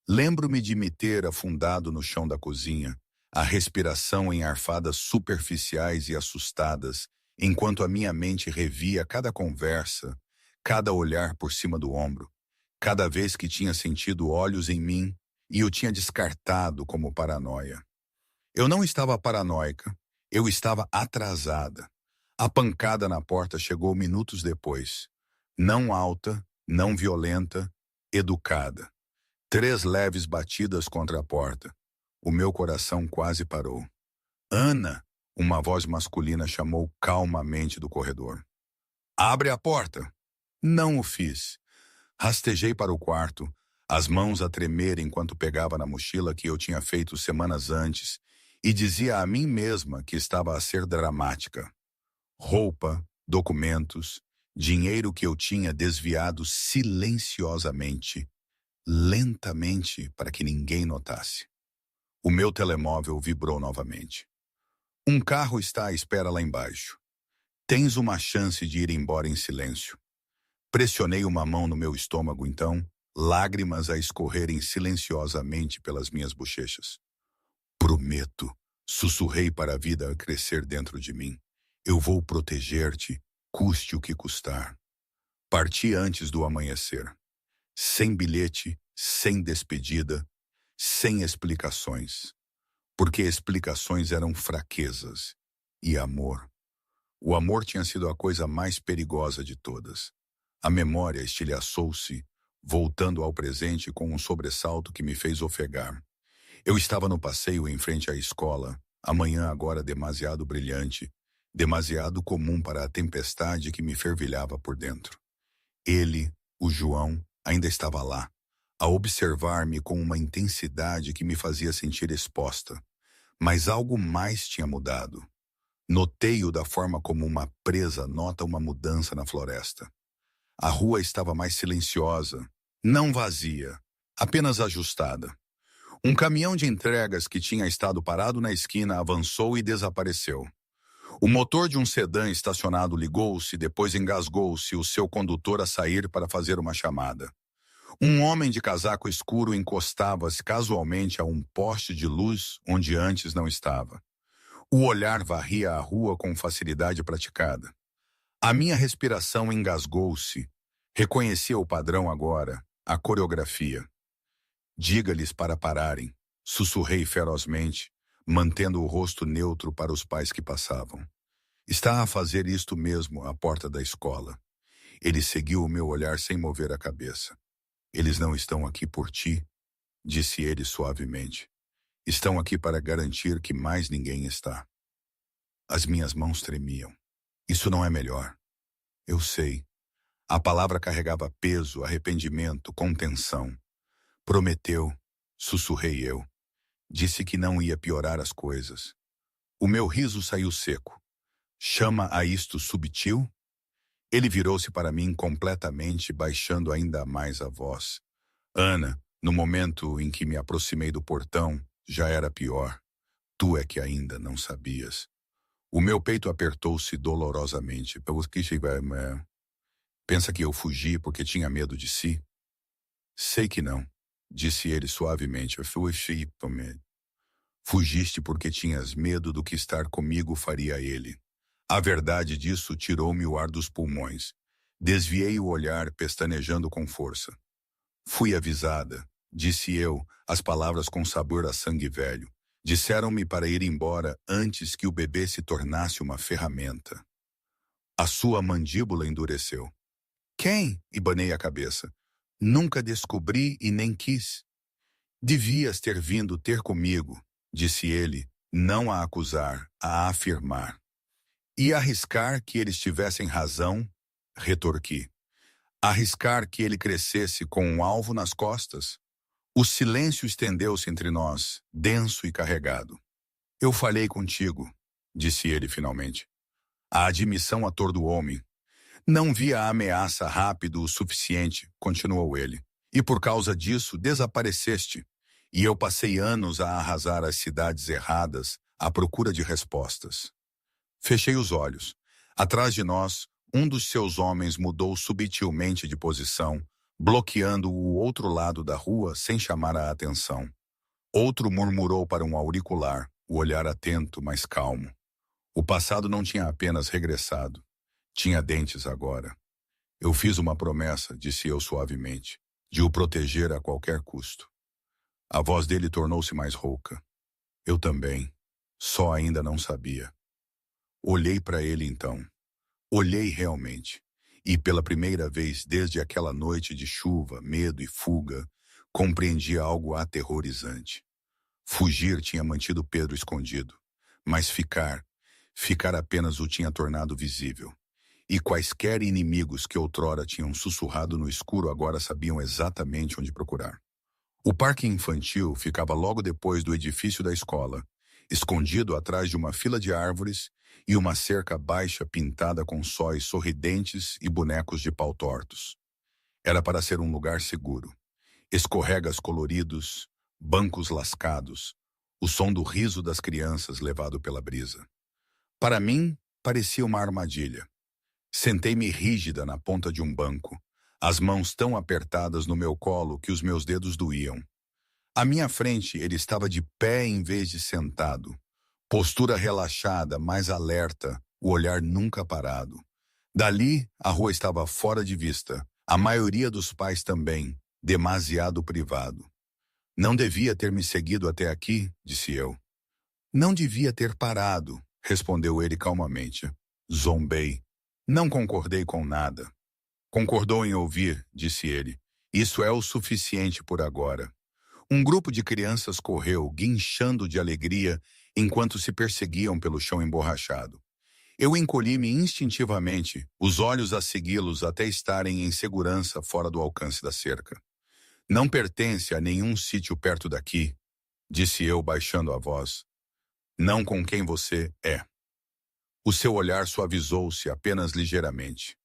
Lembro-me de me ter afundado no chão da cozinha, a respiração em arfadas superficiais e assustadas, enquanto a minha mente revia cada conversa, cada olhar por cima do ombro, cada vez que tinha sentido olhos em mim e o tinha descartado como paranoia. Eu não estava paranoica, eu estava atrasada. A pancada na porta chegou minutos depois. Não alta, não violenta, educada. 3 leves batidas contra a porta. O meu coração quase parou. Ana, uma voz masculina chamou calmamente do corredor. Abre a porta. Não o fiz. Rastejei para o quarto, as mãos a tremer enquanto pegava na mochila que eu tinha feito semanas antes e dizia a mim mesma que estava a ser dramática. Roupa, documentos, dinheiro que eu tinha desviado silenciosamente, lentamente para que ninguém notasse. O meu telemóvel vibrou novamente. Um carro está à espera lá embaixo. Tens uma chance de ir embora em silêncio. Pressionei uma mão no meu estômago então, lágrimas a escorrerem silenciosamente pelas minhas bochechas. Prometo, sussurrei para a vida a crescer dentro de mim. Eu vou proteger-te, custe o que custar. Parti antes do amanhecer. Sem bilhete, sem despedida, sem explicações. porque explicações eram fraquezas. E amor. O amor tinha sido a coisa mais perigosa de todas. A memória estilhaçou-se, voltando ao presente com um sobressalto que me fez ofegar. Eu estava no passeio em frente à escola, a manhã agora demasiado brilhante, demasiado comum para a tempestade que me fervilhava por dentro. Ele, o João, ainda estava lá, a observar-me com uma intensidade que me fazia sentir exposta. Mas algo mais tinha mudado. Notei-o da forma como uma presa nota uma mudança na floresta. A rua estava mais silenciosa, não vazia, apenas ajustada. Um caminhão de entregas que tinha estado parado na esquina avançou e desapareceu. O motor de um sedã estacionado ligou-se, depois engasgou-se, o seu condutor a sair para fazer uma chamada. Um homem de casaco escuro encostava-se casualmente a um poste de luz onde antes não estava. O olhar varria a rua com facilidade praticada. A minha respiração engasgou-se. Reconhecia o padrão agora, a coreografia. Diga-lhes para pararem, sussurrei ferozmente, mantendo o rosto neutro para os pais que passavam. Está a fazer isto mesmo à porta da escola. Ele seguiu o meu olhar sem mover a cabeça. Eles não estão aqui por ti, disse ele suavemente. Estão aqui para garantir que mais ninguém está. As minhas mãos tremiam. Isso não é melhor. Eu sei. A palavra carregava peso, arrependimento, contenção. Prometeu, sussurrei eu. Disse que não ia piorar as coisas. O meu riso saiu seco. Chama a isto subtil? Ele virou-se para mim completamente, baixando ainda mais a voz. Ana, no momento em que me aproximei do portão, já era pior. Tu é que ainda não sabias. O meu peito apertou-se dolorosamente. Pensa que eu fugi porque tinha medo de si? Sei que não, disse ele suavemente. Fugiste porque tinhas medo do que estar comigo faria ele. A verdade disso tirou-me o ar dos pulmões. Desviei o olhar, pestanejando com força. Fui avisada, disse eu, as palavras com sabor a sangue velho. Disseram-me para ir embora antes que o bebê se tornasse uma ferramenta. A sua mandíbula endureceu. Quem? Ibanei a cabeça. Nunca descobri e nem quis. Devias ter vindo ter comigo, disse ele, não a acusar, a afirmar. E arriscar que eles tivessem razão, retorqui. Arriscar que ele crescesse com um alvo nas costas. O silêncio estendeu-se entre nós, denso e carregado. Eu falhei contigo, disse ele finalmente. A admissão atordoou-me. Não vi a ameaça rápido o suficiente, continuou ele. E por causa disso desapareceste. E eu passei anos a arrasar as cidades erradas à procura de respostas. Fechei os olhos. Atrás de nós, um dos seus homens mudou subtilmente de posição, bloqueando o outro lado da rua sem chamar a atenção. Outro murmurou para um auricular, o olhar atento, mas calmo. O passado não tinha apenas regressado. Tinha dentes agora. Eu fiz uma promessa, disse eu suavemente, de o proteger a qualquer custo. A voz dele tornou-se mais rouca. Eu também. Só ainda não sabia. Olhei para ele então. Olhei realmente. E pela primeira vez desde aquela noite de chuva, medo e fuga, compreendi algo aterrorizante. Fugir tinha mantido Pedro escondido. Mas ficar apenas o tinha tornado visível. E quaisquer inimigos que outrora tinham sussurrado no escuro agora sabiam exatamente onde procurar. O parque infantil ficava logo depois do edifício da escola, escondido atrás de uma fila de árvores e uma cerca baixa pintada com sóis sorridentes e bonecos de pau tortos. Era para ser um lugar seguro. Escorregas coloridos, bancos lascados, o som do riso das crianças levado pela brisa. Para mim, parecia uma armadilha. Sentei-me rígida na ponta de um banco, as mãos tão apertadas no meu colo que os meus dedos doíam. À minha frente, ele estava de pé em vez de sentado. Postura relaxada, mais alerta, o olhar nunca parado. Dali, a rua estava fora de vista. A maioria dos pais também, demasiado privado. Não devia ter me seguido até aqui, disse eu. Não devia ter parado, respondeu ele calmamente. Zombei. Não concordei com nada. Concordou em ouvir, disse ele. Isso é o suficiente por agora. Um grupo de crianças correu, guinchando de alegria, enquanto se perseguiam pelo chão emborrachado. Eu encolhi-me instintivamente, os olhos a segui-los até estarem em segurança fora do alcance da cerca. Não pertence a nenhum sítio perto daqui, disse eu, baixando a voz. Não com quem você é. O seu olhar suavizou-se apenas ligeiramente.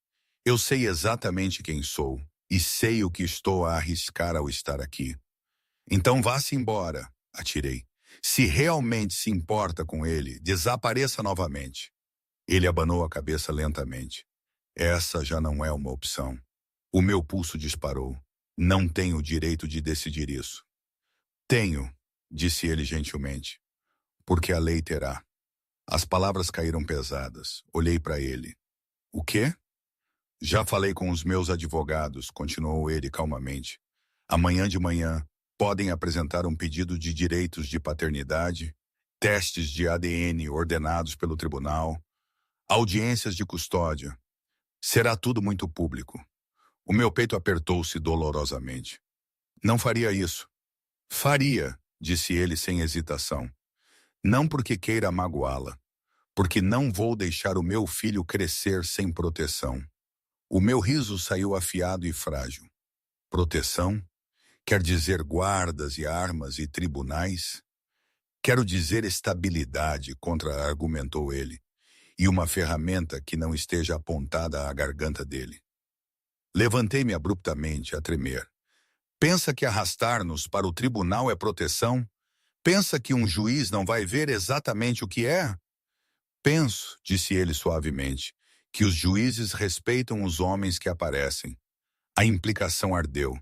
Eu sei exatamente quem sou, e sei o que estou a arriscar ao estar aqui. Então vá-se embora, atirei. Se realmente se importa com ele, desapareça novamente. Ele abanou a cabeça lentamente. Essa já não é uma opção. O meu pulso disparou. Não tenho o direito de decidir isso. Tenho, disse ele gentilmente, porque a lei terá. As palavras caíram pesadas. Olhei para ele. O quê? Já falei com os meus advogados, continuou ele calmamente. Amanhã de manhã, podem apresentar um pedido de direitos de paternidade, testes de ADN ordenados pelo tribunal, audiências de custódia. Será tudo muito público. O meu peito apertou-se dolorosamente. Não faria isso. Faria, disse ele sem hesitação. Não porque queira magoá-la, porque não vou deixar o meu filho crescer sem proteção. O meu riso saiu afiado e frágil. Proteção? Quer dizer guardas e armas e tribunais? Quero dizer estabilidade, contra-argumentou ele, e uma ferramenta que não esteja apontada à garganta dele. Levantei-me abruptamente a tremer. Pensa que arrastar-nos para o tribunal é proteção? Pensa que um juiz não vai ver exatamente o que é? Penso, disse ele suavemente, que os juízes respeitam os homens que aparecem. A implicação ardeu.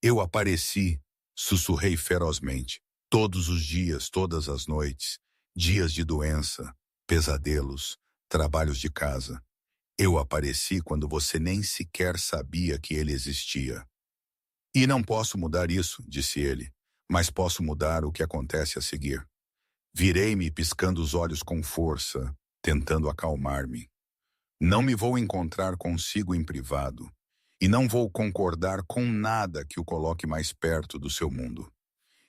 Eu apareci, sussurrei ferozmente. Todos os dias, todas as noites. Dias de doença, pesadelos, trabalhos de casa. Eu apareci quando você nem sequer sabia que ele existia. E não posso mudar isso, disse ele, mas posso mudar o que acontece a seguir. Virei-me piscando os olhos com força, tentando acalmar-me. Não me vou encontrar consigo em privado, e não vou concordar com nada que o coloque mais perto do seu mundo.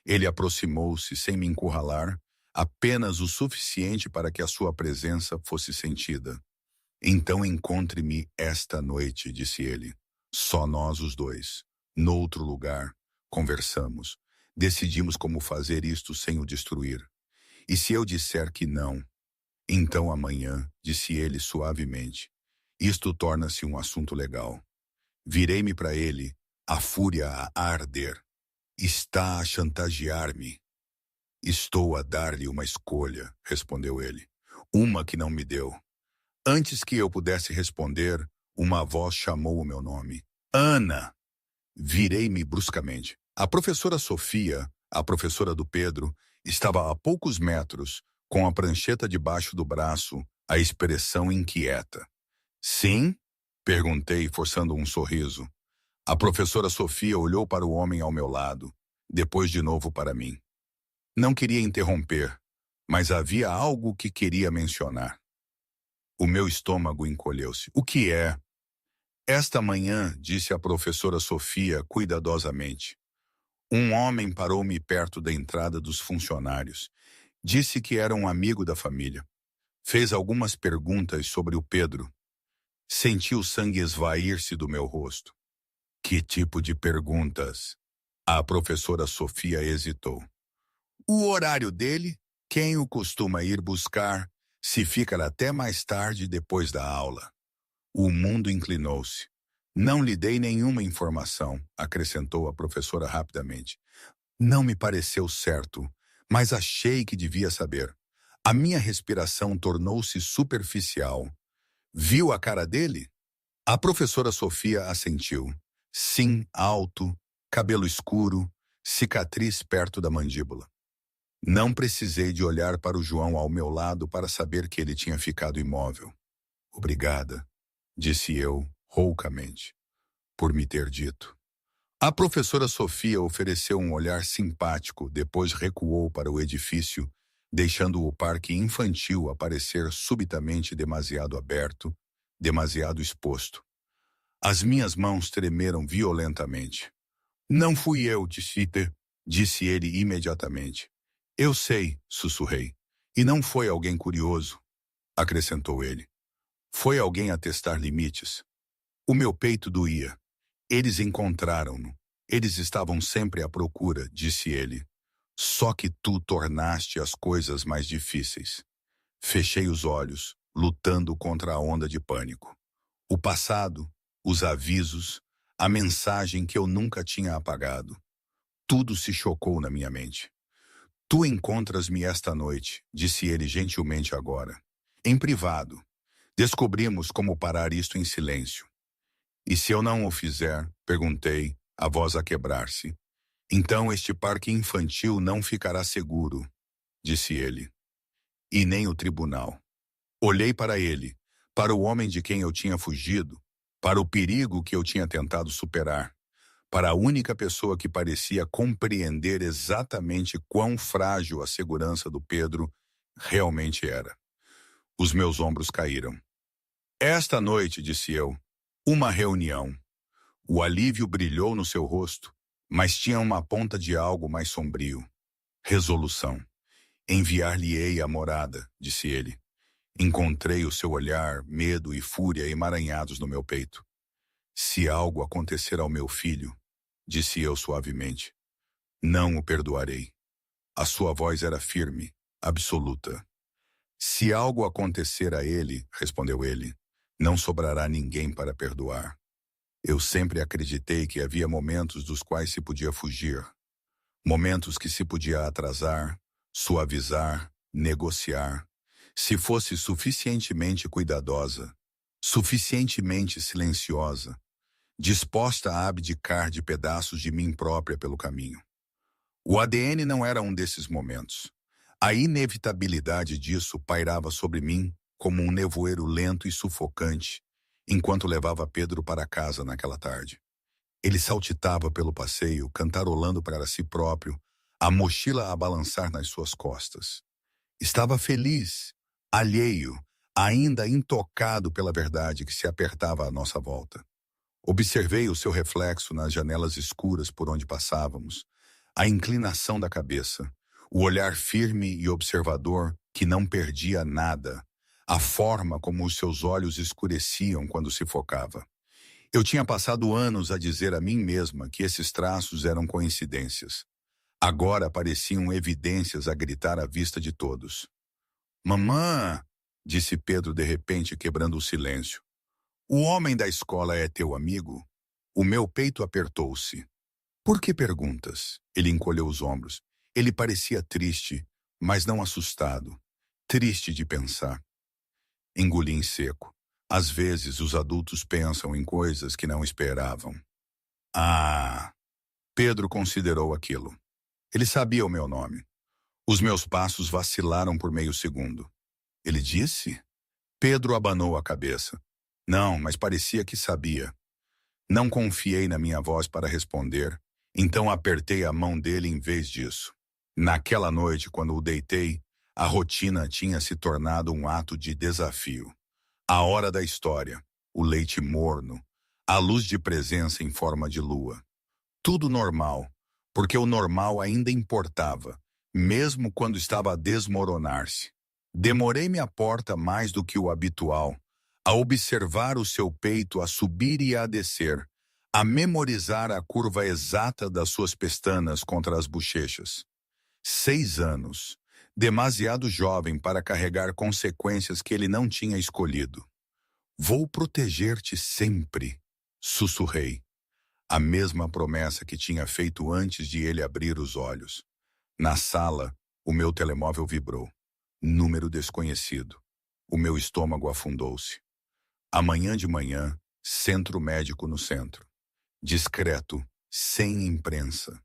Ele aproximou-se sem me encurralar, apenas o suficiente para que a sua presença fosse sentida. Então encontre-me esta noite, disse ele. Só nós os dois. Noutro lugar, conversamos. Decidimos como fazer isto sem o destruir. E se eu disser que não, então amanhã, disse ele suavemente, isto torna-se um assunto legal. Virei-me para ele, a fúria a arder. Está a chantagear-me. Estou a dar-lhe uma escolha, respondeu ele. Uma que não me deu. Antes que eu pudesse responder, uma voz chamou o meu nome. Ana! Virei-me bruscamente. A professora Sofia, a professora do Pedro, estava a poucos metros, com a prancheta debaixo do braço, a expressão inquieta. Sim? Perguntei, forçando um sorriso. A professora Sofia olhou para o homem ao meu lado, depois de novo para mim. Não queria interromper, mas havia algo que queria mencionar. O meu estômago encolheu-se. O que é? Esta manhã, disse a professora Sofia cuidadosamente, um homem parou-me perto da entrada dos funcionários. Disse que era um amigo da família. Fez algumas perguntas sobre o Pedro. Senti o sangue esvair-se do meu rosto. Que tipo de perguntas? A professora Sofia hesitou. O horário dele, quem o costuma ir buscar, se fica até mais tarde depois da aula. O mundo inclinou-se. Não lhe dei nenhuma informação, acrescentou a professora rapidamente. Não me pareceu certo, mas achei que devia saber. A minha respiração tornou-se superficial. Viu a cara dele? A professora Sofia assentiu. Sim, alto, cabelo escuro, cicatriz perto da mandíbula. Não precisei de olhar para o João ao meu lado para saber que ele tinha ficado imóvel. Obrigada, disse eu, roucamente, por me ter dito. A professora Sofia ofereceu um olhar simpático, depois recuou para o edifício, deixando o parque infantil aparecer subitamente demasiado aberto, demasiado exposto. As minhas mãos tremeram violentamente. Não fui eu, disse ele imediatamente. Eu sei, sussurrei. E não foi alguém curioso, acrescentou ele. Foi alguém a testar limites. O meu peito doía. Eles encontraram-no. Eles estavam sempre à procura, disse ele. Só que tu tornaste as coisas mais difíceis. Fechei os olhos, lutando contra a onda de pânico. O passado, os avisos, a mensagem que eu nunca tinha apagado. Tudo se chocou na minha mente. Tu encontras-me esta noite, disse ele gentilmente agora. Em privado. Descobrimos como parar isto em silêncio. E se eu não o fizer, perguntei, a voz a quebrar-se. Então este parque infantil não ficará seguro, disse ele. E nem o tribunal. Olhei para ele, para o homem de quem eu tinha fugido, para o perigo que eu tinha tentado superar, para a única pessoa que parecia compreender exatamente quão frágil a segurança do Pedro realmente era. Os meus ombros caíram. Esta noite, disse eu, uma reunião. O alívio brilhou no seu rosto, mas tinha uma ponta de algo mais sombrio. Resolução. Enviar-lhe-ei a morada, disse ele. Encontrei o seu olhar, medo e fúria emaranhados no meu peito. Se algo acontecer ao meu filho, disse eu suavemente, não o perdoarei. A sua voz era firme, absoluta. Se algo acontecer a ele, respondeu ele, não sobrará ninguém para perdoar. Eu sempre acreditei que havia momentos dos quais se podia fugir. Momentos que se podia atrasar, suavizar, negociar. Se fosse suficientemente cuidadosa, suficientemente silenciosa, disposta a abdicar de pedaços de mim própria pelo caminho. O ADN não era um desses momentos. A inevitabilidade disso pairava sobre mim como um nevoeiro lento e sufocante, enquanto levava Pedro para casa naquela tarde. Ele saltitava pelo passeio, cantarolando para si próprio, a mochila a balançar nas suas costas. Estava feliz, alheio, ainda intocado pela verdade que se apertava à nossa volta. Observei o seu reflexo nas janelas escuras por onde passávamos, a inclinação da cabeça, o olhar firme e observador que não perdia nada, a forma como os seus olhos escureciam quando se focava. Eu tinha passado anos a dizer a mim mesma que esses traços eram coincidências. Agora pareciam evidências a gritar à vista de todos. Mamã, disse Pedro de repente quebrando o silêncio. O homem da escola é teu amigo? O meu peito apertou-se. Por que perguntas? Ele encolheu os ombros. Ele parecia triste, mas não assustado. Triste de pensar. Engoli em seco. Às vezes os adultos pensam em coisas que não esperavam. Ah! Pedro considerou aquilo. Ele sabia o meu nome. Os meus passos vacilaram por meio segundo. Ele disse? Pedro abanou a cabeça. Não, mas parecia que sabia. Não confiei na minha voz para responder, então apertei a mão dele em vez disso. Naquela noite, quando o deitei, a rotina tinha se tornado um ato de desafio. A hora da história, o leite morno, a luz de presença em forma de lua. Tudo normal, porque o normal ainda importava, mesmo quando estava a desmoronar-se. Demorei-me à porta mais do que o habitual, a observar o seu peito a subir e a descer, a memorizar a curva exata das suas pestanas contra as bochechas. 6 anos, demasiado jovem para carregar consequências que ele não tinha escolhido. Vou proteger-te sempre, sussurrei. A mesma promessa que tinha feito antes de ele abrir os olhos. Na sala, o meu telemóvel vibrou. Número desconhecido. O meu estômago afundou-se. Amanhã de manhã, centro médico no centro. Discreto, sem imprensa.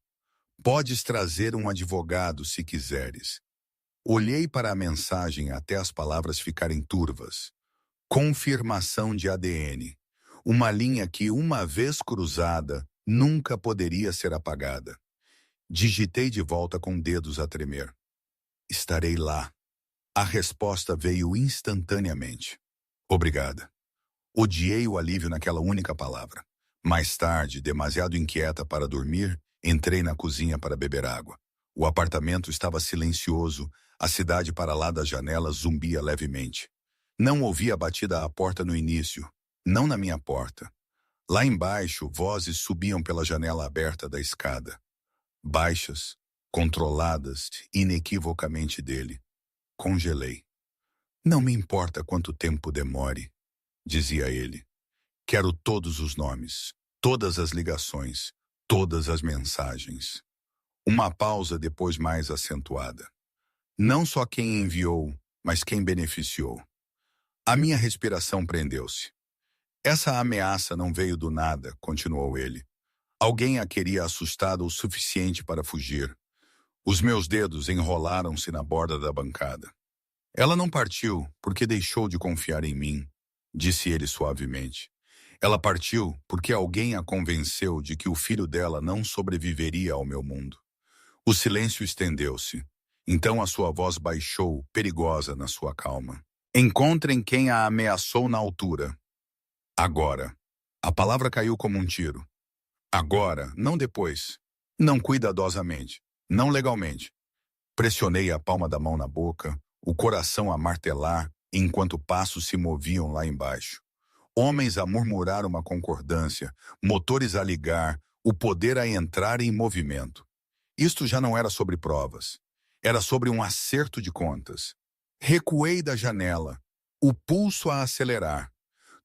Podes trazer um advogado se quiseres. Olhei para a mensagem até as palavras ficarem turvas. Confirmação de ADN. Uma linha que, uma vez cruzada, nunca poderia ser apagada. Digitei de volta com dedos a tremer. Estarei lá. A resposta veio instantaneamente. Obrigada. Odiei o alívio naquela única palavra. Mais tarde, demasiado inquieta para dormir, entrei na cozinha para beber água. O apartamento estava silencioso, a cidade para lá das janelas zumbia levemente. Não ouvi a batida à porta no início, não na minha porta. Lá embaixo, vozes subiam pela janela aberta da escada. Baixas, controladas, inequivocamente dele. Congelei. Não me importa quanto tempo demore, dizia ele. Quero todos os nomes, todas as ligações, todas as mensagens. Uma pausa depois mais acentuada. Não só quem enviou, mas quem beneficiou. A minha respiração prendeu-se. Essa ameaça não veio do nada, continuou ele. Alguém a queria assustada o suficiente para fugir. Os meus dedos enrolaram-se na borda da bancada. Ela não partiu porque deixou de confiar em mim, disse ele suavemente. Ela partiu porque alguém a convenceu de que o filho dela não sobreviveria ao meu mundo. O silêncio estendeu-se. Então a sua voz baixou, perigosa na sua calma. Encontrem quem a ameaçou na altura. Agora. A palavra caiu como um tiro. Agora, não depois. Não cuidadosamente. Não legalmente. Pressionei a palma da mão na boca, o coração a martelar, enquanto passos se moviam lá embaixo. Homens a murmurar uma concordância, motores a ligar, o poder a entrar em movimento. Isto já não era sobre provas. Era sobre um acerto de contas. Recuei da janela, o pulso a acelerar.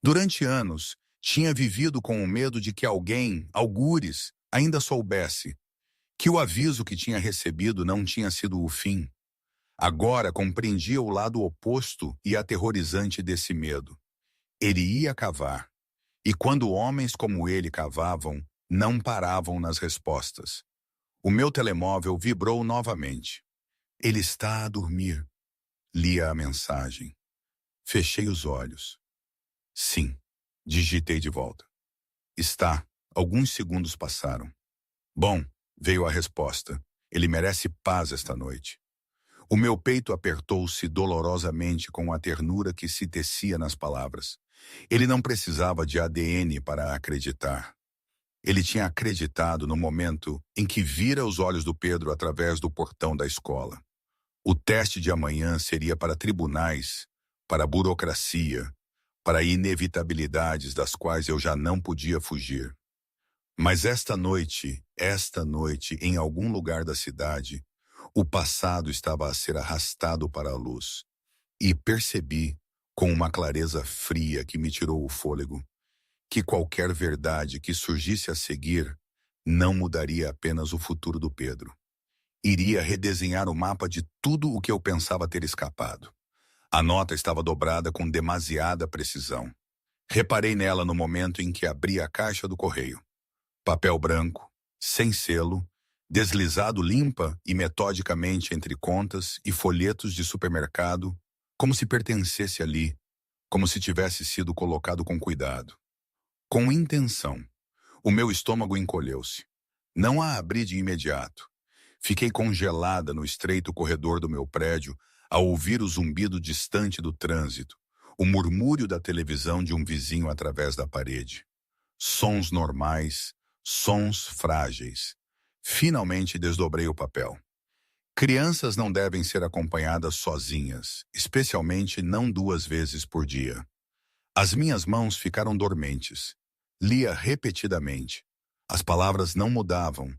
Durante anos, tinha vivido com o medo de que alguém, algures, ainda soubesse que o aviso que tinha recebido não tinha sido o fim. Agora compreendia o lado oposto e aterrorizante desse medo. Ele ia cavar. E quando homens como ele cavavam, não paravam nas respostas. O meu telemóvel vibrou novamente. Ele está a dormir. Lia a mensagem. Fechei os olhos. Sim, digitei de volta. Está. Alguns segundos passaram. Bom, veio a resposta. Ele merece paz esta noite. O meu peito apertou-se dolorosamente com a ternura que se tecia nas palavras. Ele não precisava de ADN para acreditar. Ele tinha acreditado no momento em que vira os olhos do Pedro através do portão da escola. O teste de amanhã seria para tribunais, para burocracia, para inevitabilidades das quais eu já não podia fugir. Mas esta noite, em algum lugar da cidade, o passado estava a ser arrastado para a luz. E percebi, com uma clareza fria que me tirou o fôlego, que qualquer verdade que surgisse a seguir não mudaria apenas o futuro do Pedro. Iria redesenhar o mapa de tudo o que eu pensava ter escapado. A nota estava dobrada com demasiada precisão. Reparei nela no momento em que abri a caixa do correio. Papel branco, sem selo, deslizado limpa e metodicamente entre contas e folhetos de supermercado, como se pertencesse ali, como se tivesse sido colocado com cuidado. Com intenção. O meu estômago encolheu-se. Não a abri de imediato. Fiquei congelada no estreito corredor do meu prédio ao ouvir o zumbido distante do trânsito, o murmúrio da televisão de um vizinho através da parede. Sons normais, sons frágeis. Finalmente desdobrei o papel. Crianças não devem ser acompanhadas sozinhas, especialmente não 2 vezes por dia. As minhas mãos ficaram dormentes. Lia repetidamente. As palavras não mudavam,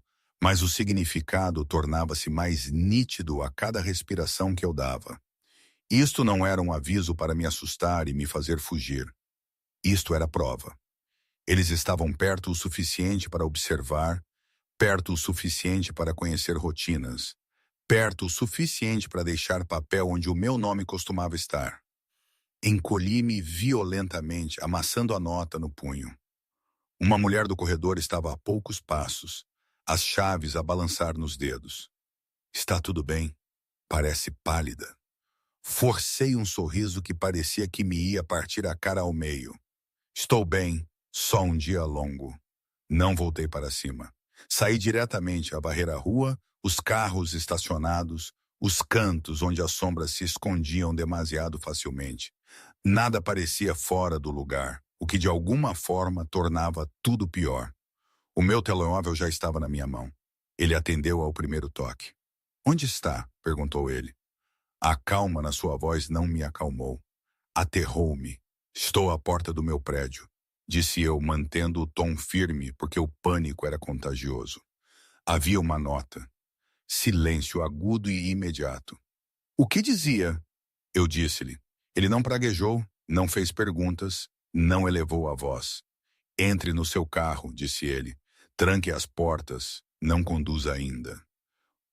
mas o significado tornava-se mais nítido a cada respiração que eu dava. Isto não era um aviso para me assustar e me fazer fugir. Isto era prova. Eles estavam perto o suficiente para observar, perto o suficiente para conhecer rotinas, perto o suficiente para deixar papel onde o meu nome costumava estar. Encolhi-me violentamente, amassando a nota no punho. Uma mulher do corredor estava a poucos passos, as chaves a balançar nos dedos. Está tudo bem? Parece pálida. Forcei um sorriso que parecia que me ia partir a cara ao meio. Estou bem, só um dia longo. Não voltei para cima. Saí diretamente a varrer a rua, os carros estacionados, Os cantos onde as sombras se escondiam demasiado facilmente. Nada parecia fora do lugar, o que de alguma forma tornava tudo pior. O meu telemóvel já estava na minha mão. Ele atendeu ao primeiro toque. "Onde está?" perguntou ele. A calma na sua voz não me acalmou. Aterrou-me. "Estou à porta do meu prédio", disse eu, mantendo o tom firme, porque o pânico era contagioso. Havia uma nota. Silêncio agudo e imediato. "O que dizia?" Eu disse-lhe. Ele não praguejou, não fez perguntas, não elevou a voz. "Entre no seu carro", disse ele. "Tranque as portas, não conduza ainda."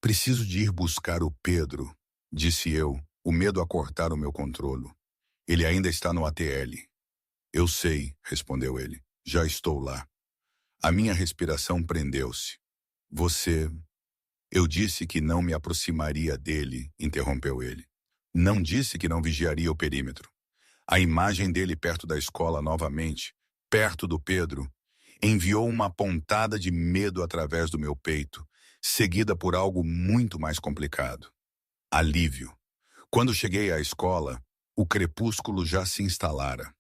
"Preciso de ir buscar o Pedro", disse eu, o medo a cortar o meu controlo. "Ele ainda está no ATL." "Eu sei", respondeu ele. "Já estou lá." A minha respiração prendeu-se. "Você..." "Eu disse que não me aproximaria dele", interrompeu ele. "Não disse que não vigiaria o perímetro." A imagem dele perto da escola novamente, perto do Pedro, enviou uma pontada de medo através do meu peito, seguida por algo muito mais complicado. Alívio. Quando cheguei à escola, o crepúsculo já se instalara.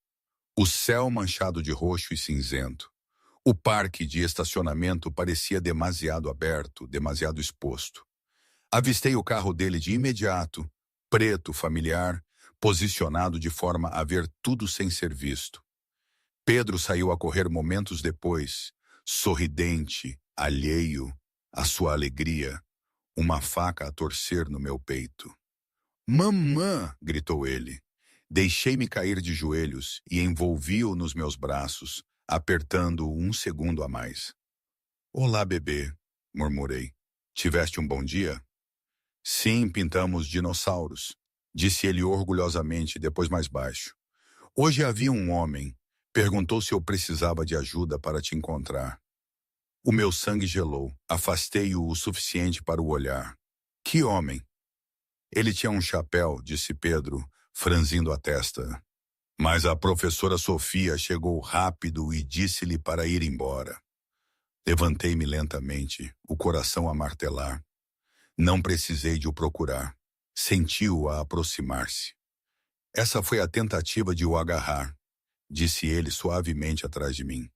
O céu manchado de roxo e cinzento. O parque de estacionamento parecia demasiado aberto, demasiado exposto. Avistei o carro dele de imediato, preto, familiar, posicionado de forma a ver tudo sem ser visto. Pedro saiu a correr momentos depois, sorridente, alheio à sua alegria, uma faca a torcer no meu peito. "Mamã!" gritou ele. Deixei-me cair de joelhos e envolvi-o nos meus braços, apertando-o um segundo a mais. "Olá, bebê", murmurei. "Tiveste um bom dia?" "Sim, pintamos dinossauros", disse ele orgulhosamente, depois mais baixo. "Hoje havia um homem. Perguntou se eu precisava de ajuda para te encontrar." O meu sangue gelou. Afastei-o o suficiente para o olhar. "Que homem?" "Ele tinha um chapéu", disse Pedro, franzindo a testa. "Mas a professora Sofia chegou rápido e disse-lhe para ir embora." Levantei-me lentamente, o coração a martelar. Não precisei de o procurar. Senti-o a aproximar-se. "Essa foi a tentativa de o agarrar", disse ele suavemente atrás de mim.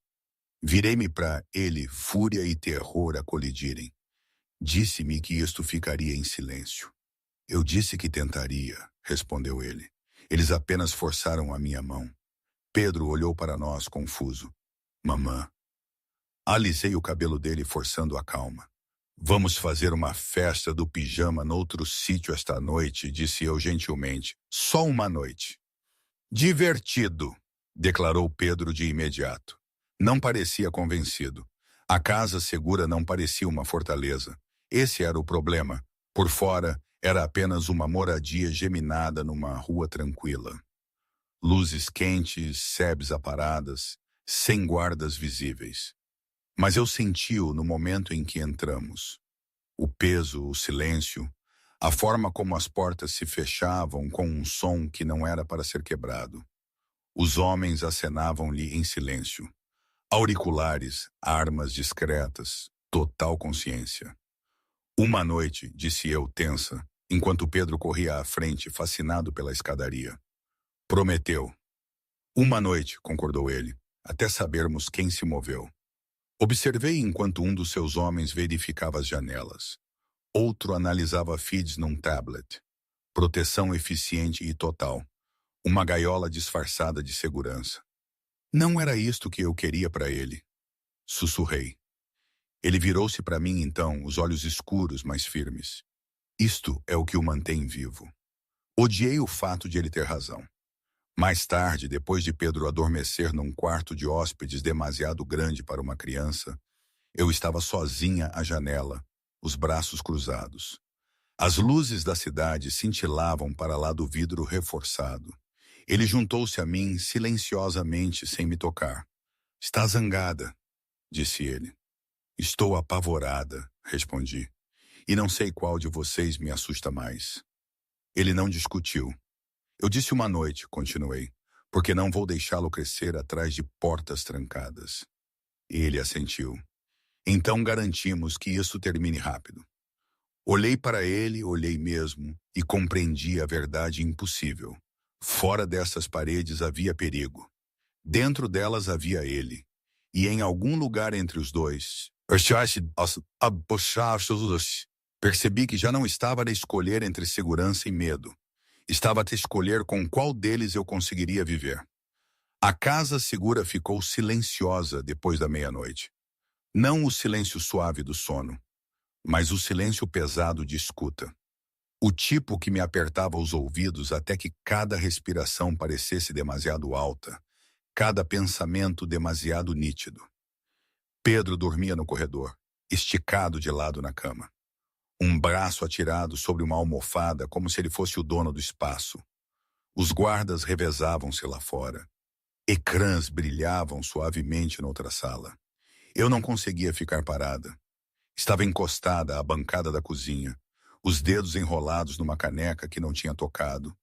Virei-me para ele, fúria e terror a colidirem. Disse-me que isto ficaria em silêncio. "Eu disse que tentaria", respondeu ele. "Eles apenas forçaram a minha mão." Pedro olhou para nós, confuso. "Mamã." Alisei o cabelo dele, forçando a calma. "Vamos fazer uma festa do pijama noutro sítio esta noite", disse eu gentilmente. "Só uma noite." "Divertido", declarou Pedro de imediato. Não parecia convencido. A casa segura não parecia uma fortaleza. Esse era o problema. Por fora, era apenas uma moradia geminada numa rua tranquila. Luzes quentes, sebes aparadas, sem guardas visíveis. Mas eu senti-o no momento em que entramos. O peso, o silêncio, a forma como as portas se fechavam com um som que não era para ser quebrado. Os homens acenavam-lhe em silêncio. Auriculares, armas discretas, total consciência. "Uma noite", disse eu, tensa, enquanto Pedro corria à frente, fascinado pela escadaria. "Prometeu." "Uma noite", concordou ele, até sabermos quem se moveu. Observei enquanto um dos seus homens verificava as janelas. Outro analisava feeds num tablet. Proteção eficiente e total. Uma gaiola disfarçada de segurança. Não era isto que eu queria para ele. Sussurrei. Ele virou-se para mim então, os olhos escuros, mas firmes. Isto é o que o mantém vivo. Odiei o fato de ele ter razão. Mais tarde, depois de Pedro adormecer num quarto de hóspedes demasiado grande para uma criança, eu estava sozinha à janela, os braços cruzados. As luzes da cidade cintilavam para lá do vidro reforçado. Ele juntou-se a mim silenciosamente, sem me tocar. "Está zangada", disse ele. "Estou apavorada", respondi. "E não sei qual de vocês me assusta mais." Ele não discutiu. "Eu disse uma noite", continuei, "porque não vou deixá-lo crescer atrás de portas trancadas." Ele assentiu. "Então garantimos que isso termine rápido." Olhei para ele, olhei mesmo, e compreendi a verdade impossível. Fora dessas paredes havia perigo. Dentro delas havia ele. E em algum lugar entre os dois, percebi que já não estava a escolher entre segurança e medo. Estava a escolher com qual deles eu conseguiria viver. A casa segura ficou silenciosa depois da meia-noite. Não o silêncio suave do sono, mas o silêncio pesado de escuta. O tipo que me apertava os ouvidos até que cada respiração parecesse demasiado alta, cada pensamento demasiado nítido. Pedro dormia no corredor, esticado de lado na cama. Um braço atirado sobre uma almofada como se ele fosse o dono do espaço. Os guardas revezavam-se lá fora. Ecrãs brilhavam suavemente noutra sala. Eu não conseguia ficar parada. Estava encostada à bancada da cozinha, os dedos enrolados numa caneca que não tinha tocado,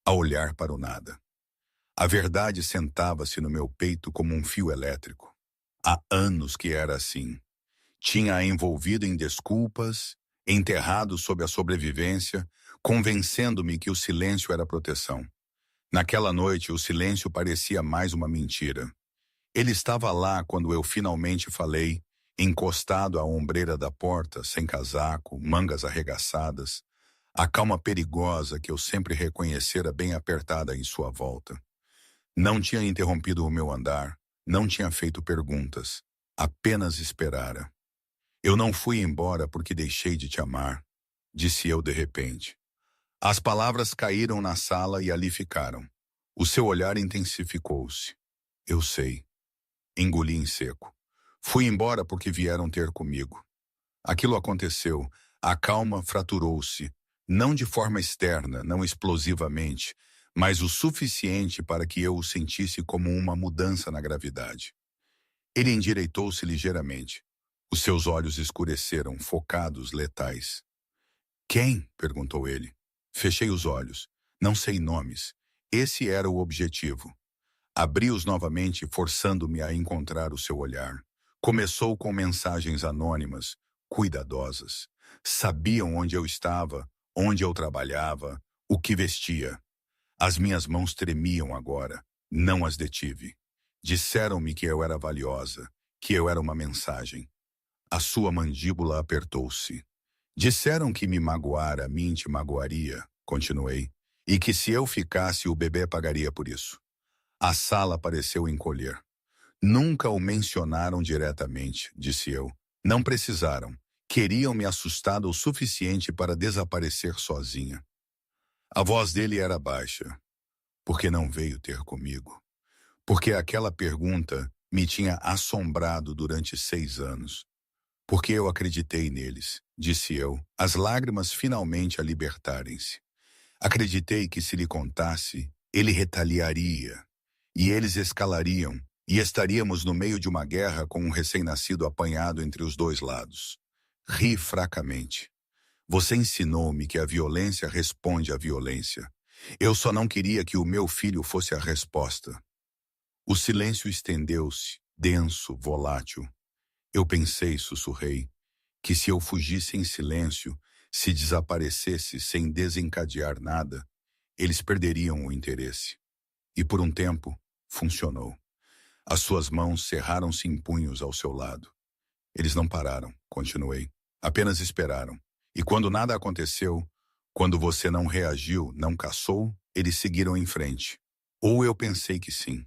a olhar para o nada. A verdade sentava-se no meu peito como um fio elétrico. Há anos que era assim. Tinha-a envolvido em desculpas, enterrado sob a sobrevivência, convencendo-me que o silêncio era proteção. Naquela noite, o silêncio parecia mais uma mentira. Ele estava lá quando eu finalmente falei, encostado à ombreira da porta, sem casaco, mangas arregaçadas, a calma perigosa que eu sempre reconhecera bem apertada em sua volta. Não tinha interrompido o meu andar, não tinha feito perguntas, apenas esperara. Eu não fui embora porque deixei de te amar, disse eu de repente. As palavras caíram na sala e ali ficaram. O seu olhar intensificou-se. Eu sei. Engoli em seco. Fui embora porque vieram ter comigo. Aquilo aconteceu. A calma fraturou-se. Não de forma externa, não explosivamente, mas o suficiente para que eu o sentisse como uma mudança na gravidade. Ele endireitou-se ligeiramente. Os seus olhos escureceram, focados, letais. Quem? Perguntou ele. Fechei os olhos. Não sei nomes. Esse era o objetivo. Abri-os novamente, forçando-me a encontrar o seu olhar. Começou com mensagens anônimas, cuidadosas. Sabiam onde eu estava, onde eu trabalhava, o que vestia. As minhas mãos tremiam agora. Não as detive. Disseram-me que eu era valiosa, que eu era uma mensagem. A sua mandíbula apertou-se. Disseram que me magoara, me te magoaria, continuei, e que se eu ficasse o bebê pagaria por isso. A sala pareceu encolher. Nunca o mencionaram diretamente, disse eu. Não precisaram. Queriam me assustar o suficiente para desaparecer sozinha. A voz dele era baixa. Por que não veio ter comigo? Porque aquela pergunta me tinha assombrado durante 6 anos. Porque eu acreditei neles, disse eu, as lágrimas finalmente a libertarem-se. Acreditei que se lhe contasse, ele retaliaria, e eles escalariam, e estaríamos no meio de uma guerra com um recém-nascido apanhado entre os dois lados. Ri fracamente. Você ensinou-me que a violência responde à violência. Eu só não queria que o meu filho fosse a resposta. O silêncio estendeu-se, denso, volátil. Eu pensei, sussurrei, que se eu fugisse em silêncio, se desaparecesse sem desencadear nada, eles perderiam o interesse. E por um tempo, funcionou. As suas mãos cerraram-se em punhos ao seu lado. Eles não pararam, continuei. Apenas esperaram. E quando nada aconteceu, quando você não reagiu, não caçou, eles seguiram em frente. Ou eu pensei que sim.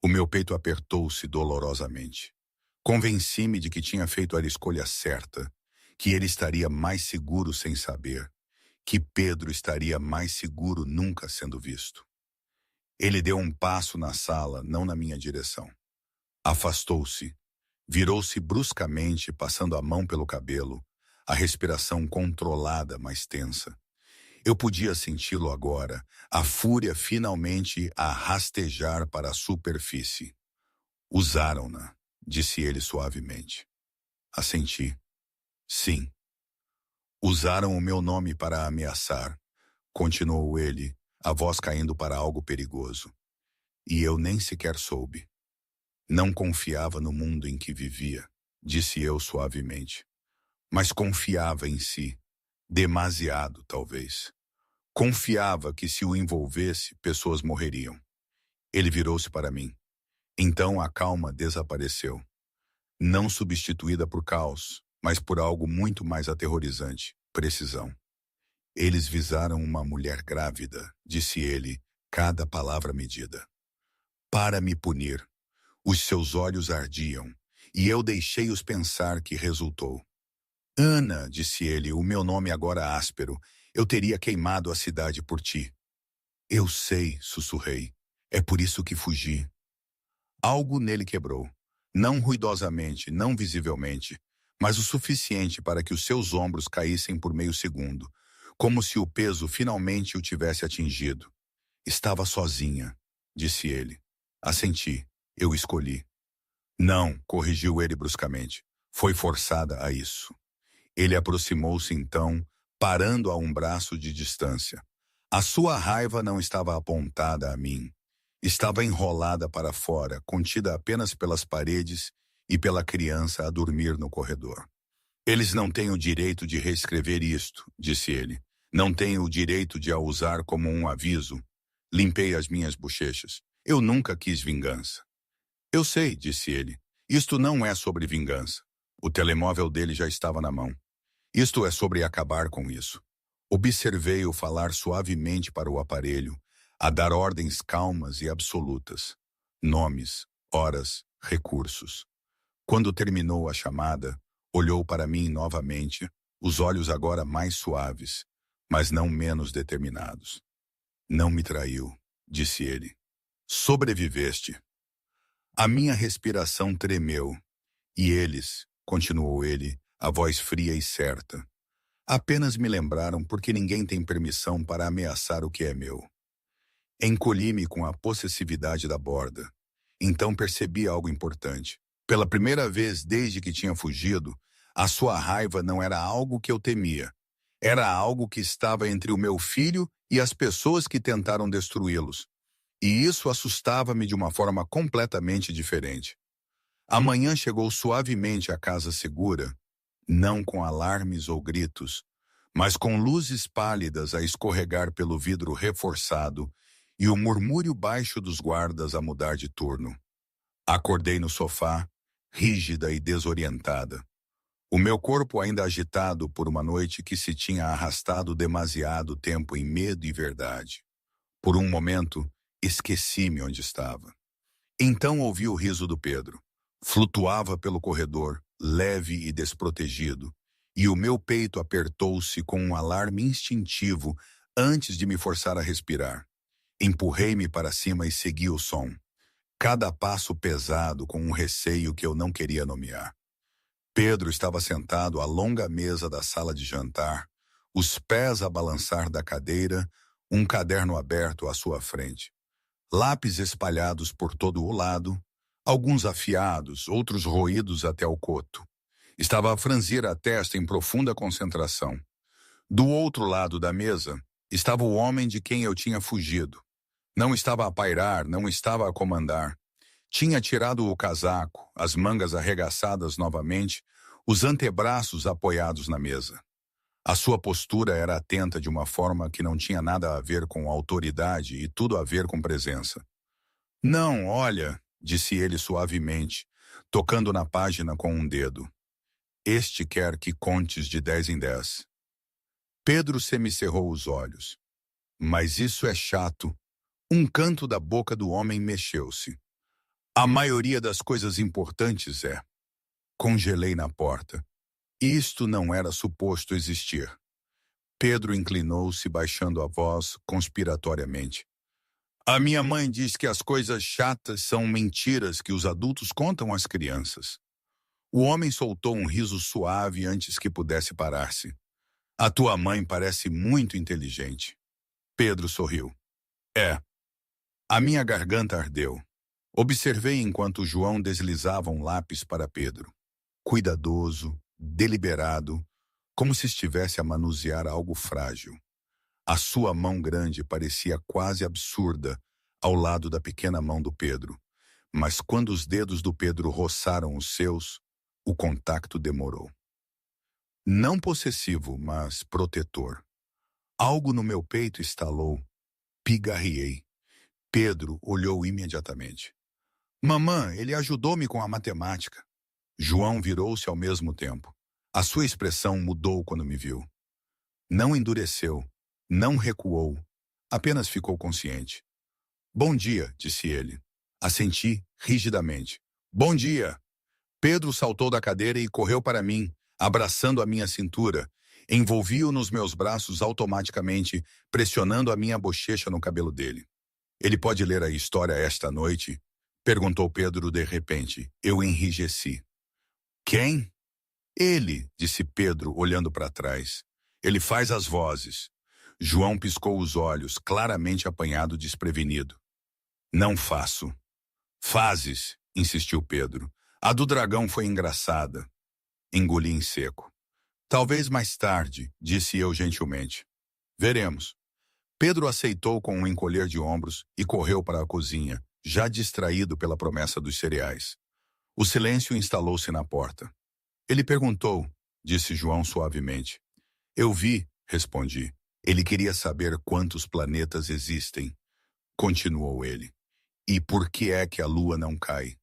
O meu peito apertou-se dolorosamente. Convenci-me de que tinha feito a escolha certa, que ele estaria mais seguro sem saber, que Pedro estaria mais seguro nunca sendo visto. Ele deu um passo na sala, não na minha direção. Afastou-se, virou-se bruscamente, passando a mão pelo cabelo, a respiração controlada, mas tensa. Eu podia senti-lo agora, a fúria finalmente a rastejar para a superfície. Usaram-na, disse ele suavemente. Assenti. Sim. Usaram o meu nome para ameaçar, continuou ele, a voz caindo para algo perigoso. E eu nem sequer soube. Não confiava no mundo em que vivia, disse eu suavemente. Mas confiava em si, Demasiado, talvez. Confiava que se o envolvesse, pessoas morreriam. Ele virou-se para mim. Então a calma desapareceu. Não substituída por caos, mas por algo muito mais aterrorizante: precisão. Eles visaram uma mulher grávida, disse ele, cada palavra medida. Para me punir. Os seus olhos ardiam, e eu deixei-os pensar que resultou. Ana, disse ele, o meu nome agora áspero, eu teria queimado a cidade por ti. Eu sei, sussurrei. É por isso que fugi. Algo nele quebrou. Não ruidosamente, não visivelmente, mas o suficiente para que os seus ombros caíssem por meio segundo, como se o peso finalmente o tivesse atingido. Estava sozinha, disse ele. Assenti. Eu escolhi. Não, corrigiu ele bruscamente. Foi forçada a isso. Ele aproximou-se então, parando a um braço de distância. A sua raiva não estava apontada a mim. Estava enrolada para fora, contida apenas pelas paredes e pela criança a dormir no corredor. Eles não têm o direito de reescrever isto, disse ele. Não têm o direito de a usar como um aviso. Limpei as minhas bochechas. Eu nunca quis vingança. Eu sei, disse ele. Isto não é sobre vingança. O telemóvel dele já estava na mão. Isto é sobre acabar com isso. Observei-o falar suavemente para o aparelho, a dar ordens calmas e absolutas. Nomes, horas, recursos. Quando terminou a chamada, olhou para mim novamente, os olhos agora mais suaves, mas não menos determinados. Não me traiu, disse ele. Sobreviveste. A minha respiração tremeu. E eles, continuou ele, a voz fria e certa, apenas me lembraram porque ninguém tem permissão para ameaçar o que é meu. Encolhi-me com a possessividade da borda. Então percebi algo importante. Pela primeira vez desde que tinha fugido, a sua raiva não era algo que eu temia. Era algo que estava entre o meu filho e as pessoas que tentaram destruí-los. E isso assustava-me de uma forma completamente diferente. Amanhã chegou suavemente à casa segura, não com alarmes ou gritos, mas com luzes pálidas a escorregar pelo vidro reforçado e o murmúrio baixo dos guardas a mudar de turno. Acordei no sofá, rígida e desorientada. O meu corpo ainda agitado por uma noite que se tinha arrastado demasiado tempo em medo e verdade. Por um momento, esqueci-me onde estava. Então ouvi o riso do Pedro. Flutuava pelo corredor, leve e desprotegido, e o meu peito apertou-se com um alarme instintivo antes de me forçar a respirar. Empurrei-me para cima e segui o som. Cada passo pesado com um receio que eu não queria nomear. Pedro estava sentado à longa mesa da sala de jantar, os pés a balançar da cadeira, um caderno aberto à sua frente. Lápis espalhados por todo o lado, alguns afiados, outros roídos até o coto. Estava a franzir a testa em profunda concentração. Do outro lado da mesa, estava o homem de quem eu tinha fugido. Não estava a pairar, não estava a comandar. Tinha tirado o casaco, as mangas arregaçadas novamente, os antebraços apoiados na mesa. A sua postura era atenta de uma forma que não tinha nada a ver com autoridade e tudo a ver com presença. Não, olha, disse ele suavemente, tocando na página com um dedo. Este quer que contes de 10 em 10. Pedro semicerrou os olhos. Mas isso é chato. Um canto da boca do homem mexeu-se. A maioria das coisas importantes é. Congelei na porta. Isto não era suposto existir. Pedro inclinou-se, baixando a voz conspiratoriamente. A minha mãe diz que as coisas chatas são mentiras que os adultos contam às crianças. O homem soltou um riso suave antes que pudesse parar-se. A tua mãe parece muito inteligente. Pedro sorriu. É. A minha garganta ardeu. Observei enquanto João deslizava um lápis para Pedro. Cuidadoso, deliberado, como se estivesse a manusear algo frágil. A sua mão grande parecia quase absurda ao lado da pequena mão do Pedro, mas quando os dedos do Pedro roçaram os seus, o contacto demorou. Não possessivo, mas protetor. Algo no meu peito estalou. Pigarriei. Pedro olhou imediatamente. Mamã, ele ajudou-me com a matemática. João virou-se ao mesmo tempo. A sua expressão mudou quando me viu. Não endureceu, não recuou, apenas ficou consciente. Bom dia, disse ele. Assenti rigidamente. Bom dia! Pedro saltou da cadeira e correu para mim, abraçando a minha cintura. Envolvi-o nos meus braços automaticamente, pressionando a minha bochecha no cabelo dele. Ele pode ler a história esta noite? Perguntou Pedro de repente. Eu enrijeci. Quem? Ele, disse Pedro, olhando para trás. Ele faz as vozes. João piscou os olhos, claramente apanhado desprevenido. Não faço. Fazes, insistiu Pedro. A do dragão foi engraçada. Engoli em seco. Talvez mais tarde, disse eu gentilmente. Veremos. Pedro aceitou com um encolher de ombros e correu para a cozinha, já distraído pela promessa dos cereais. O silêncio instalou-se na porta. Ele perguntou, disse João suavemente. Eu vi, respondi. Ele queria saber quantos planetas existem. Continuou ele. E por que é que a lua não cai?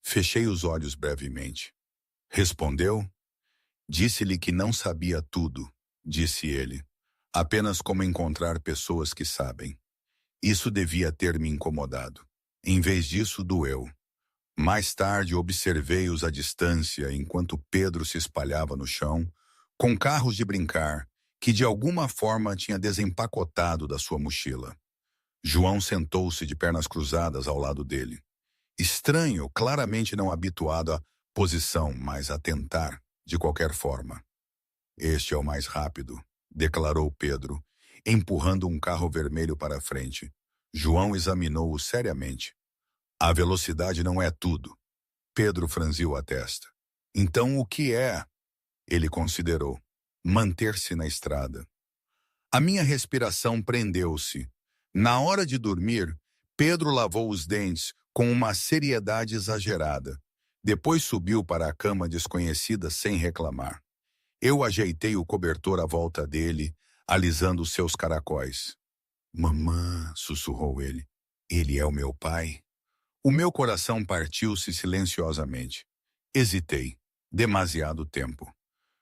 Fechei os olhos brevemente. Respondeu? Disse-lhe que não sabia tudo, disse ele. Apenas como encontrar pessoas que sabem. Isso devia ter me incomodado. Em vez disso, doeu. Mais tarde, observei-os à distância enquanto Pedro se espalhava no chão, com carros de brincar, que de alguma forma tinha desempacotado da sua mochila. João sentou-se de pernas cruzadas ao lado dele. Estranho, claramente não habituado à posição, mas a tentar, de qualquer forma. Este é o mais rápido, declarou Pedro, empurrando um carro vermelho para a frente. João examinou-o seriamente. A velocidade não é tudo. Pedro franziu a testa. Então o que é? Ele considerou. Manter-se na estrada. A minha respiração prendeu-se. Na hora de dormir, Pedro lavou os dentes com uma seriedade exagerada. Depois subiu para a cama desconhecida sem reclamar. Eu ajeitei o cobertor à volta dele, alisando seus caracóis. Mamã, sussurrou ele. Ele é o meu pai? O meu coração partiu-se silenciosamente. Hesitei. Demasiado tempo.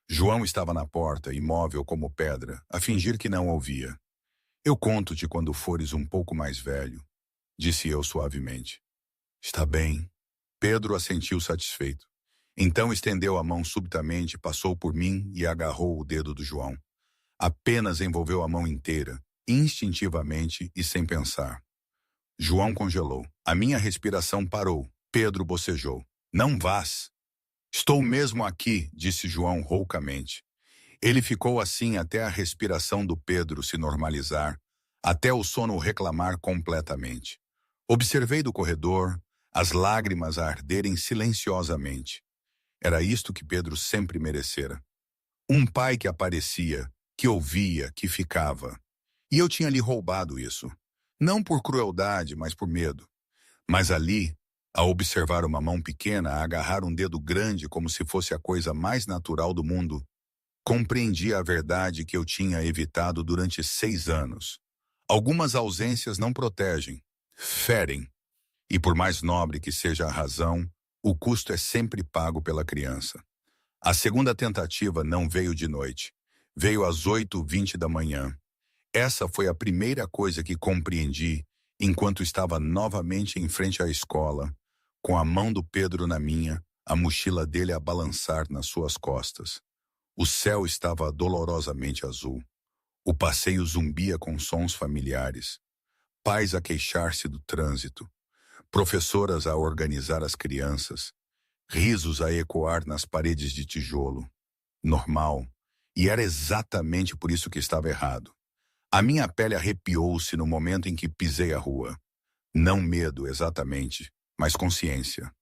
João estava na porta, imóvel como pedra, a fingir que não ouvia. Eu conto-te quando fores um pouco mais velho, disse eu suavemente. Está bem. Pedro assentiu satisfeito. Então estendeu a mão subitamente, passou por mim e agarrou o dedo do João. Apenas envolveu a mão inteira, instintivamente e sem pensar. João congelou. A minha respiração parou. Pedro bocejou. Não vás. Estou mesmo aqui, disse João roucamente. Ele ficou assim até a respiração do Pedro se normalizar, até o sono reclamar completamente. Observei do corredor, as lágrimas a arderem silenciosamente. Era isto que Pedro sempre merecera. Um pai que aparecia, que ouvia, que ficava. E eu tinha lhe roubado isso. Não por crueldade, mas por medo. Mas ali, ao observar uma mão pequena a agarrar um dedo grande como se fosse a coisa mais natural do mundo, compreendi a verdade que eu tinha evitado durante 6 anos. Algumas ausências não protegem, ferem. E por mais nobre que seja a razão, o custo é sempre pago pela criança. A segunda tentativa não veio de noite. Veio às 8h20 da manhã. Essa foi a primeira coisa que compreendi enquanto estava novamente em frente à escola, com a mão do Pedro na minha, a mochila dele a balançar nas suas costas. O céu estava dolorosamente azul. O passeio zumbia com sons familiares. Pais a queixar-se do trânsito. Professoras a organizar as crianças. Risos a ecoar nas paredes de tijolo. Normal. E era exatamente por isso que estava errado. A minha pele arrepiou-se no momento em que pisei a rua. Não medo, exatamente, mas consciência.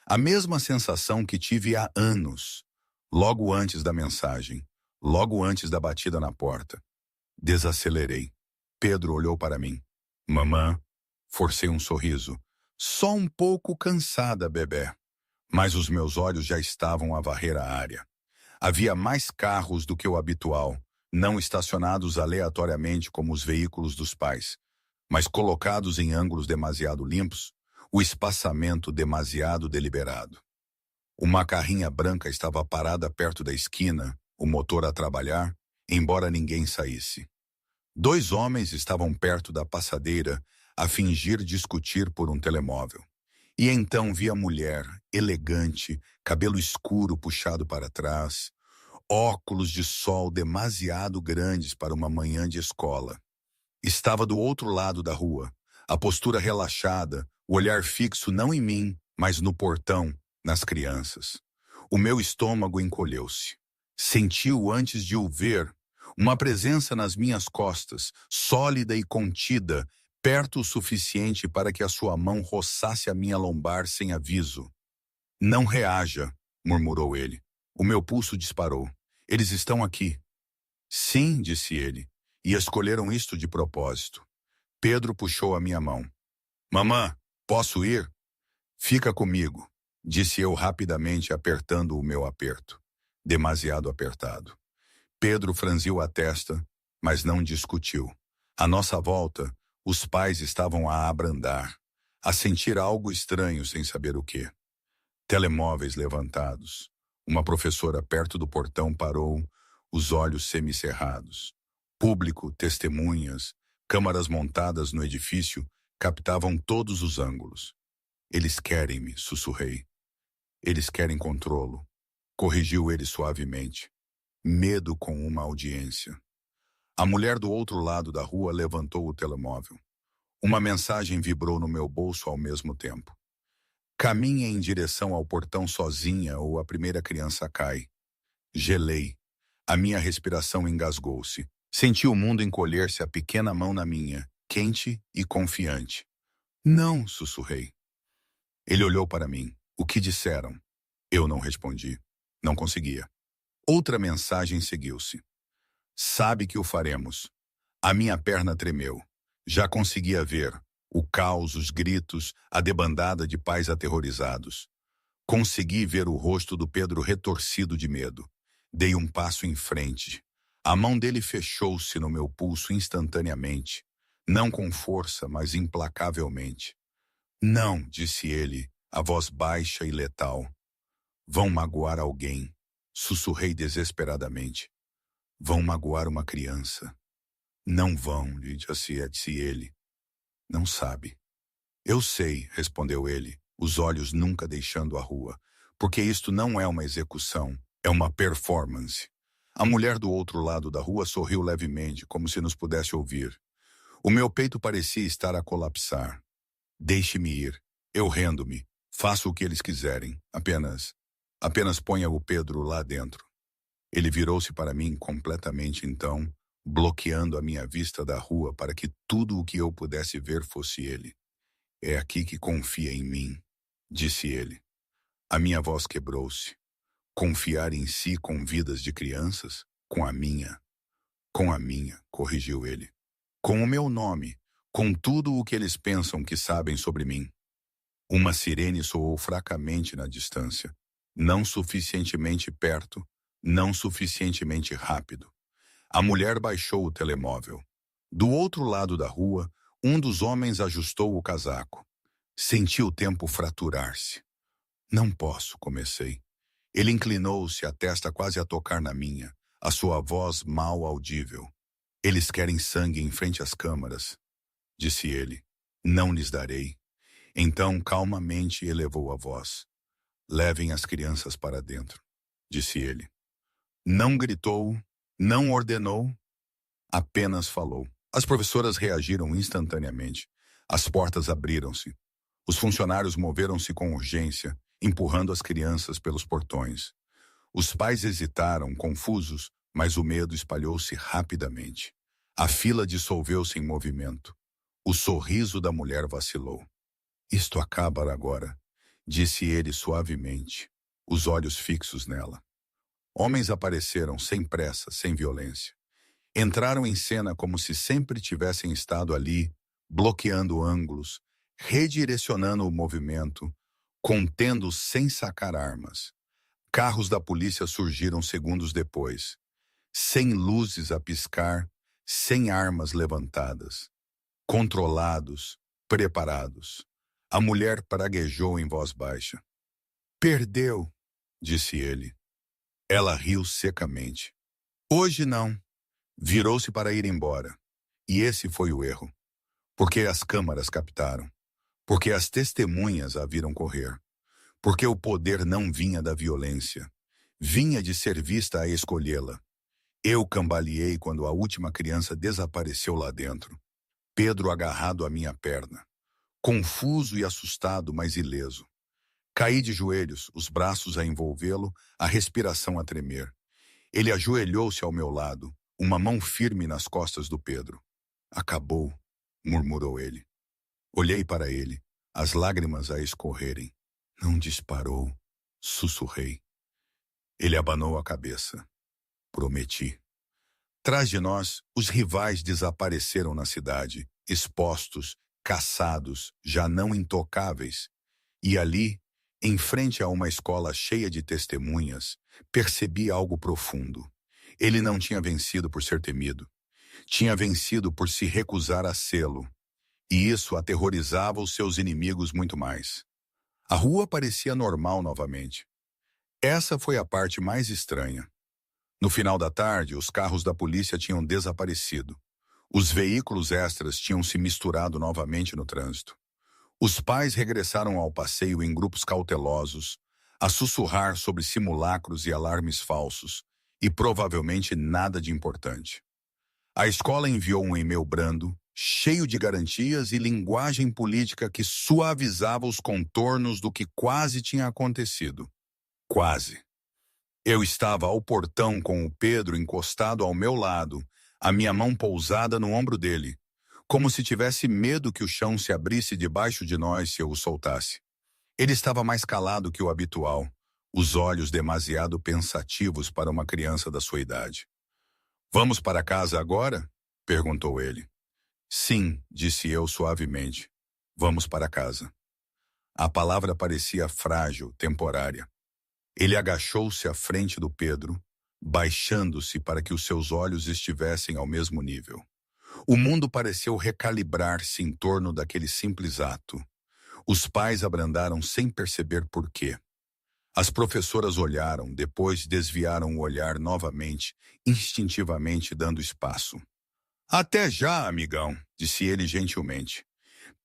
A mesma sensação que tive há anos, logo antes da mensagem, logo antes da batida na porta. Desacelerei. Pedro olhou para mim. Mamã, forcei um sorriso. Só um pouco cansada, bebê. Mas os meus olhos já estavam a varrer a área. Havia mais carros do que o habitual, não estacionados aleatoriamente como os veículos dos pais, mas colocados em ângulos demasiado limpos, o espaçamento demasiado deliberado. Uma carrinha branca estava parada perto da esquina, o motor a trabalhar, embora ninguém saísse. Dois homens estavam perto da passadeira a fingir discutir por um telemóvel. E então vi a mulher, elegante, cabelo escuro puxado para trás, óculos de sol demasiado grandes para uma manhã de escola. Estava do outro lado da rua, a postura relaxada, o olhar fixo não em mim, mas no portão, nas crianças. O meu estômago encolheu-se. Senti-o antes de o ver, uma presença nas minhas costas, sólida e contida, perto o suficiente para que a sua mão roçasse a minha lombar sem aviso. Não reaja, murmurou ele. O meu pulso disparou. Eles estão aqui. Sim, disse ele, e escolheram isto de propósito. Pedro puxou a minha mão. Mamã, posso ir? Fica comigo, disse eu rapidamente apertando o meu aperto. Demasiado apertado. Pedro franziu a testa, mas não discutiu. À nossa volta, os pais estavam a abrandar, a sentir algo estranho sem saber o quê. Telemóveis levantados. Uma professora perto do portão parou, os olhos semicerrados. Público, testemunhas, câmaras montadas no edifício captavam todos os ângulos. Eles querem-me, sussurrei. Eles querem controlo. Corrigiu ele suavemente. Medo com uma audiência. A mulher do outro lado da rua levantou o telemóvel. Uma mensagem vibrou no meu bolso ao mesmo tempo. Caminhe em direção ao portão sozinha ou a primeira criança cai. Gelei. A minha respiração engasgou-se. Senti o mundo encolher-se a pequena mão na minha, quente e confiante. Não, sussurrei. Ele olhou para mim. O que disseram? Eu não respondi. Não conseguia. Outra mensagem seguiu-se. Sabe que o faremos. A minha perna tremeu. Já conseguia ver o caos, os gritos, a debandada de pais aterrorizados. Consegui ver o rosto do Pedro retorcido de medo. Dei um passo em frente. A mão dele fechou-se no meu pulso instantaneamente. Não com força, mas implacavelmente. Não, disse ele, a voz baixa e letal. Vão magoar alguém. Sussurrei desesperadamente. Vão magoar uma criança. Não vão, disse ele. Não sabe. Eu sei, respondeu ele, os olhos nunca deixando a rua, porque isto não é uma execução, é uma performance. A mulher do outro lado da rua sorriu levemente, como se nos pudesse ouvir. O meu peito parecia estar a colapsar. Deixe-me ir. Eu rendo-me. Faço o que eles quiserem. Apenas ponha o Pedro lá dentro. Ele virou-se para mim completamente então, bloqueando a minha vista da rua para que tudo o que eu pudesse ver fosse ele. É aqui que confia em mim, disse ele. A minha voz quebrou-se. Confiar em si com vidas de crianças? Com a minha. Com a minha, corrigiu ele. Com o meu nome, com tudo o que eles pensam que sabem sobre mim. Uma sirene soou fracamente na distância. Não suficientemente perto, não suficientemente rápido. A mulher baixou o telemóvel. Do outro lado da rua, um dos homens ajustou o casaco. Senti o tempo fraturar-se. Não posso, comecei. Ele inclinou-se, a testa quase a tocar na minha, a sua voz mal audível. Eles querem sangue em frente às câmaras, disse ele. Não lhes darei. Então, calmamente, elevou a voz. Levem as crianças para dentro, disse ele. Não gritou, não ordenou, apenas falou. As professoras reagiram instantaneamente. As portas abriram-se. Os funcionários moveram-se com urgência, empurrando as crianças pelos portões. Os pais hesitaram, confusos, mas o medo espalhou-se rapidamente. A fila dissolveu-se em movimento. O sorriso da mulher vacilou. Isto acaba agora, disse ele suavemente, os olhos fixos nela. Homens apareceram sem pressa, sem violência. Entraram em cena como se sempre tivessem estado ali, bloqueando ângulos, redirecionando o movimento, contendo sem sacar armas. Carros da polícia surgiram segundos depois, sem luzes a piscar, sem armas levantadas, controlados, preparados. A mulher praguejou em voz baixa. Perdeu, disse ele. Ela riu secamente. Hoje não. Virou-se para ir embora. E esse foi o erro. Porque as câmaras captaram. Porque as testemunhas a viram correr. Porque o poder não vinha da violência. Vinha de ser vista a escolhê-la. Eu cambaleei quando a última criança desapareceu lá dentro. Pedro agarrado à minha perna. Confuso e assustado, mas ileso. Caí de joelhos, os braços a envolvê-lo, a respiração a tremer. Ele ajoelhou-se ao meu lado, uma mão firme nas costas do Pedro. Acabou, murmurou ele. Olhei para ele, as lágrimas a escorrerem. Não disparou, sussurrei. Ele abanou a cabeça. Prometi. Trás de nós, os rivais desapareceram na cidade, expostos, caçados, já não intocáveis. E ali, em frente a uma escola cheia de testemunhas, percebi algo profundo. Ele não tinha vencido por ser temido. Tinha vencido por se recusar a sê-lo. E isso aterrorizava os seus inimigos muito mais. A rua parecia normal novamente. Essa foi a parte mais estranha. No final da tarde, os carros da polícia tinham desaparecido. Os veículos extras tinham se misturado novamente no trânsito. Os pais regressaram ao passeio em grupos cautelosos, a sussurrar sobre simulacros e alarmes falsos, e provavelmente nada de importante. A escola enviou um e-mail brando, cheio de garantias e linguagem política que suavizava os contornos do que quase tinha acontecido. Quase. Eu estava ao portão com o Pedro encostado ao meu lado, a minha mão pousada no ombro dele, como se tivesse medo que o chão se abrisse debaixo de nós se eu o soltasse. Ele estava mais calado que o habitual, os olhos demasiado pensativos para uma criança da sua idade. Vamos para casa agora? Perguntou ele. Sim, disse eu suavemente. Vamos para casa. A palavra parecia frágil, temporária. Ele agachou-se à frente do Pedro, baixando-se para que os seus olhos estivessem ao mesmo nível. O mundo pareceu recalibrar-se em torno daquele simples ato. Os pais abrandaram sem perceber por quê. As professoras olharam, depois desviaram o olhar novamente, instintivamente dando espaço. Até já, amigão, disse ele gentilmente.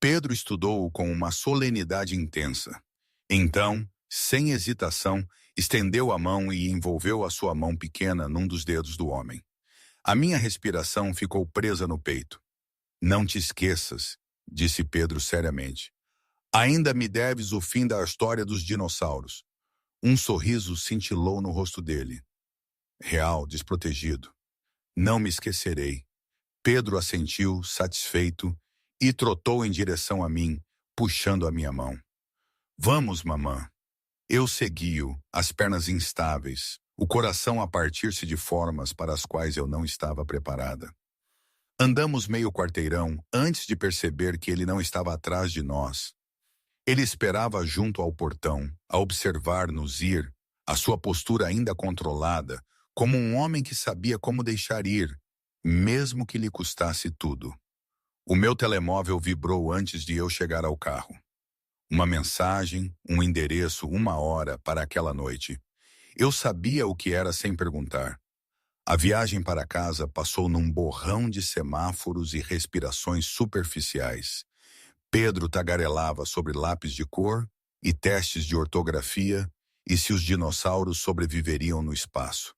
Pedro estudou-o com uma solenidade intensa. Então, sem hesitação, estendeu a mão e envolveu a sua mão pequena num dos dedos do homem. A minha respiração ficou presa no peito. Não te esqueças, disse Pedro seriamente. Ainda me deves o fim da história dos dinossauros. Um sorriso cintilou no rosto dele. Real, desprotegido. Não me esquecerei. Pedro assentiu, satisfeito, e trotou em direção a mim, puxando a minha mão. Vamos, mamã. Eu segui-o, as pernas instáveis, o coração a partir-se de formas para as quais eu não estava preparada. Andamos meio quarteirão antes de perceber que ele não estava atrás de nós. Ele esperava junto ao portão, a observar-nos ir, a sua postura ainda controlada, como um homem que sabia como deixar ir, mesmo que lhe custasse tudo. O meu telemóvel vibrou antes de eu chegar ao carro. Uma mensagem, um endereço, uma hora para aquela noite. Eu sabia o que era sem perguntar. A viagem para casa passou num borrão de semáforos e respirações superficiais. Pedro tagarelava sobre lápis de cor e testes de ortografia e se os dinossauros sobreviveriam no espaço.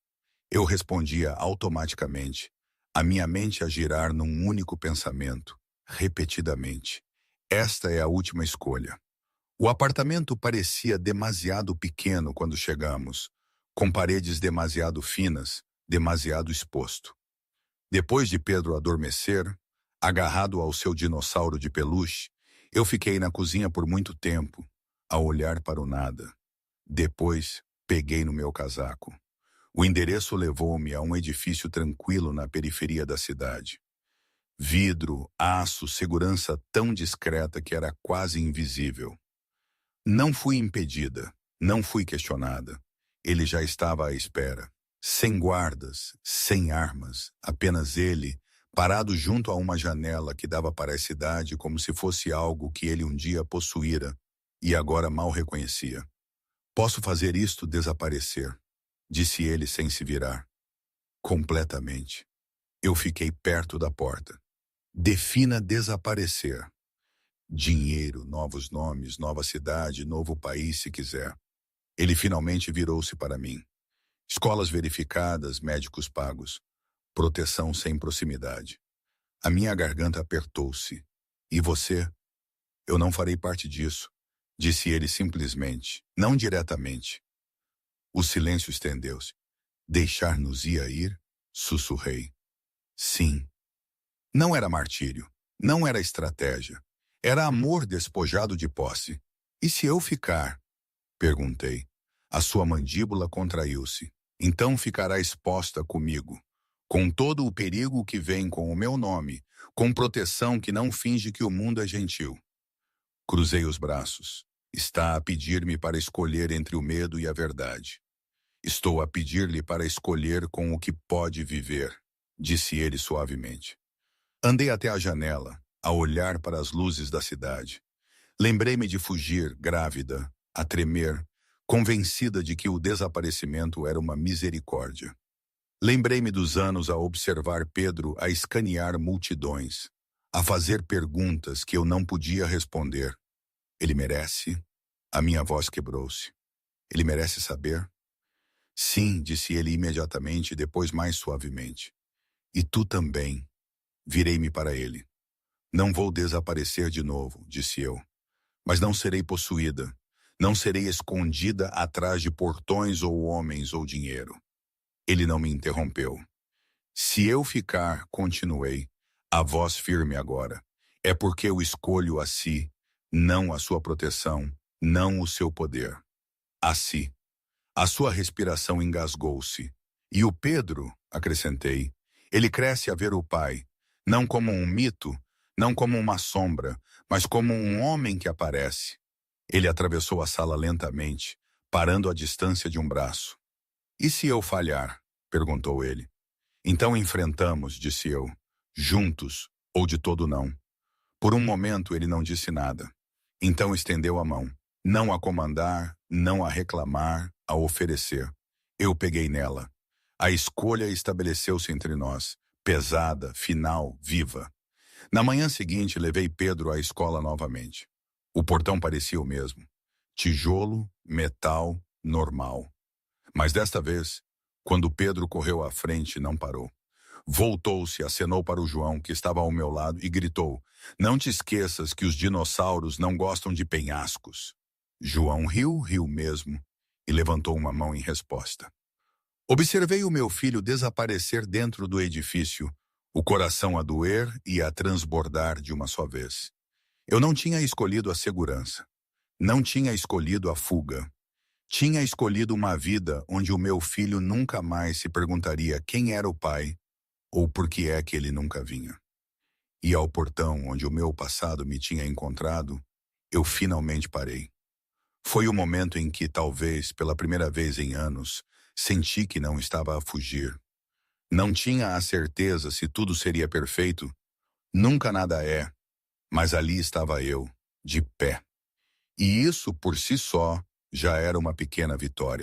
Eu respondia automaticamente, a minha mente a girar num único pensamento, repetidamente. Esta é a última escolha. O apartamento parecia demasiado pequeno quando chegamos, com paredes demasiado finas, demasiado exposto. Depois de Pedro adormecer, agarrado ao seu dinossauro de peluche, eu fiquei na cozinha por muito tempo, a olhar para o nada. Depois, peguei no meu casaco. O endereço levou-me a um edifício tranquilo na periferia da cidade. Vidro, aço, segurança tão discreta que era quase invisível. Não fui impedida, não fui questionada. Ele já estava à espera. Sem guardas, sem armas, apenas ele, parado junto a uma janela que dava para a cidade como se fosse algo que ele um dia possuíra e agora mal reconhecia. Posso fazer isto desaparecer, disse ele sem se virar. Completamente. Eu fiquei perto da porta. Defina desaparecer. Dinheiro, novos nomes, nova cidade, novo país, se quiser. Ele finalmente virou-se para mim. Escolas verificadas, médicos pagos. Proteção sem proximidade. A minha garganta apertou-se. E você? Eu não farei parte disso, disse ele simplesmente, não diretamente. O silêncio estendeu-se. Deixar-nos-ia ir? Sussurrei. Sim. Não era martírio. Não era estratégia. Era amor despojado de posse. E se eu ficar? Perguntei. A sua mandíbula contraiu-se. Então ficará exposta comigo, com todo o perigo que vem com o meu nome, com proteção que não finge que o mundo é gentil. Cruzei os braços. Está a pedir-me para escolher entre o medo e a verdade. Estou a pedir-lhe para escolher com o que pode viver, disse ele suavemente. Andei até a janela, a olhar para as luzes da cidade. Lembrei-me de fugir, grávida, a tremer, convencida de que o desaparecimento era uma misericórdia. Lembrei-me dos anos a observar Pedro a escanear multidões, a fazer perguntas que eu não podia responder. Ele merece? A minha voz quebrou-se. Ele merece saber? Sim, disse ele imediatamente e depois mais suavemente. E tu também. Virei-me para ele. Não vou desaparecer de novo, disse eu. Mas não serei possuída. Não serei escondida atrás de portões ou homens ou dinheiro. Ele não me interrompeu. Se eu ficar, continuei, a voz firme agora, é porque eu escolho a si, não a sua proteção, não o seu poder. A si. A sua respiração engasgou-se. E o Pedro, acrescentei, ele cresce a ver o pai, não como um mito, não como uma sombra, mas como um homem que aparece. Ele atravessou a sala lentamente, parando à distância de um braço. E se eu falhar? Perguntou ele. Então enfrentamos, disse eu, juntos, ou de todo não. Por um momento ele não disse nada. Então estendeu a mão, não a comandar, não a reclamar, a oferecer. Eu peguei nela. A escolha estabeleceu-se entre nós, pesada, final, viva. Na manhã seguinte levei Pedro à escola novamente. O portão parecia o mesmo. Tijolo, metal, normal. Mas desta vez, quando Pedro correu à frente, não parou. Voltou-se, acenou para o João, que estava ao meu lado, e gritou, não te esqueças que os dinossauros não gostam de penhascos. João riu mesmo, e levantou uma mão em resposta. Observei o meu filho desaparecer dentro do edifício, o coração a doer e a transbordar de uma só vez. Eu não tinha escolhido a segurança. Não tinha escolhido a fuga. Tinha escolhido uma vida onde o meu filho nunca mais se perguntaria quem era o pai ou por que é que ele nunca vinha. E ao portão onde o meu passado me tinha encontrado, eu finalmente parei. Foi o momento em que, talvez pela primeira vez em anos, senti que não estava a fugir. Não tinha a certeza se tudo seria perfeito. Nunca nada é. Mas ali estava eu, de pé. E isso, por si só, já era uma pequena vitória.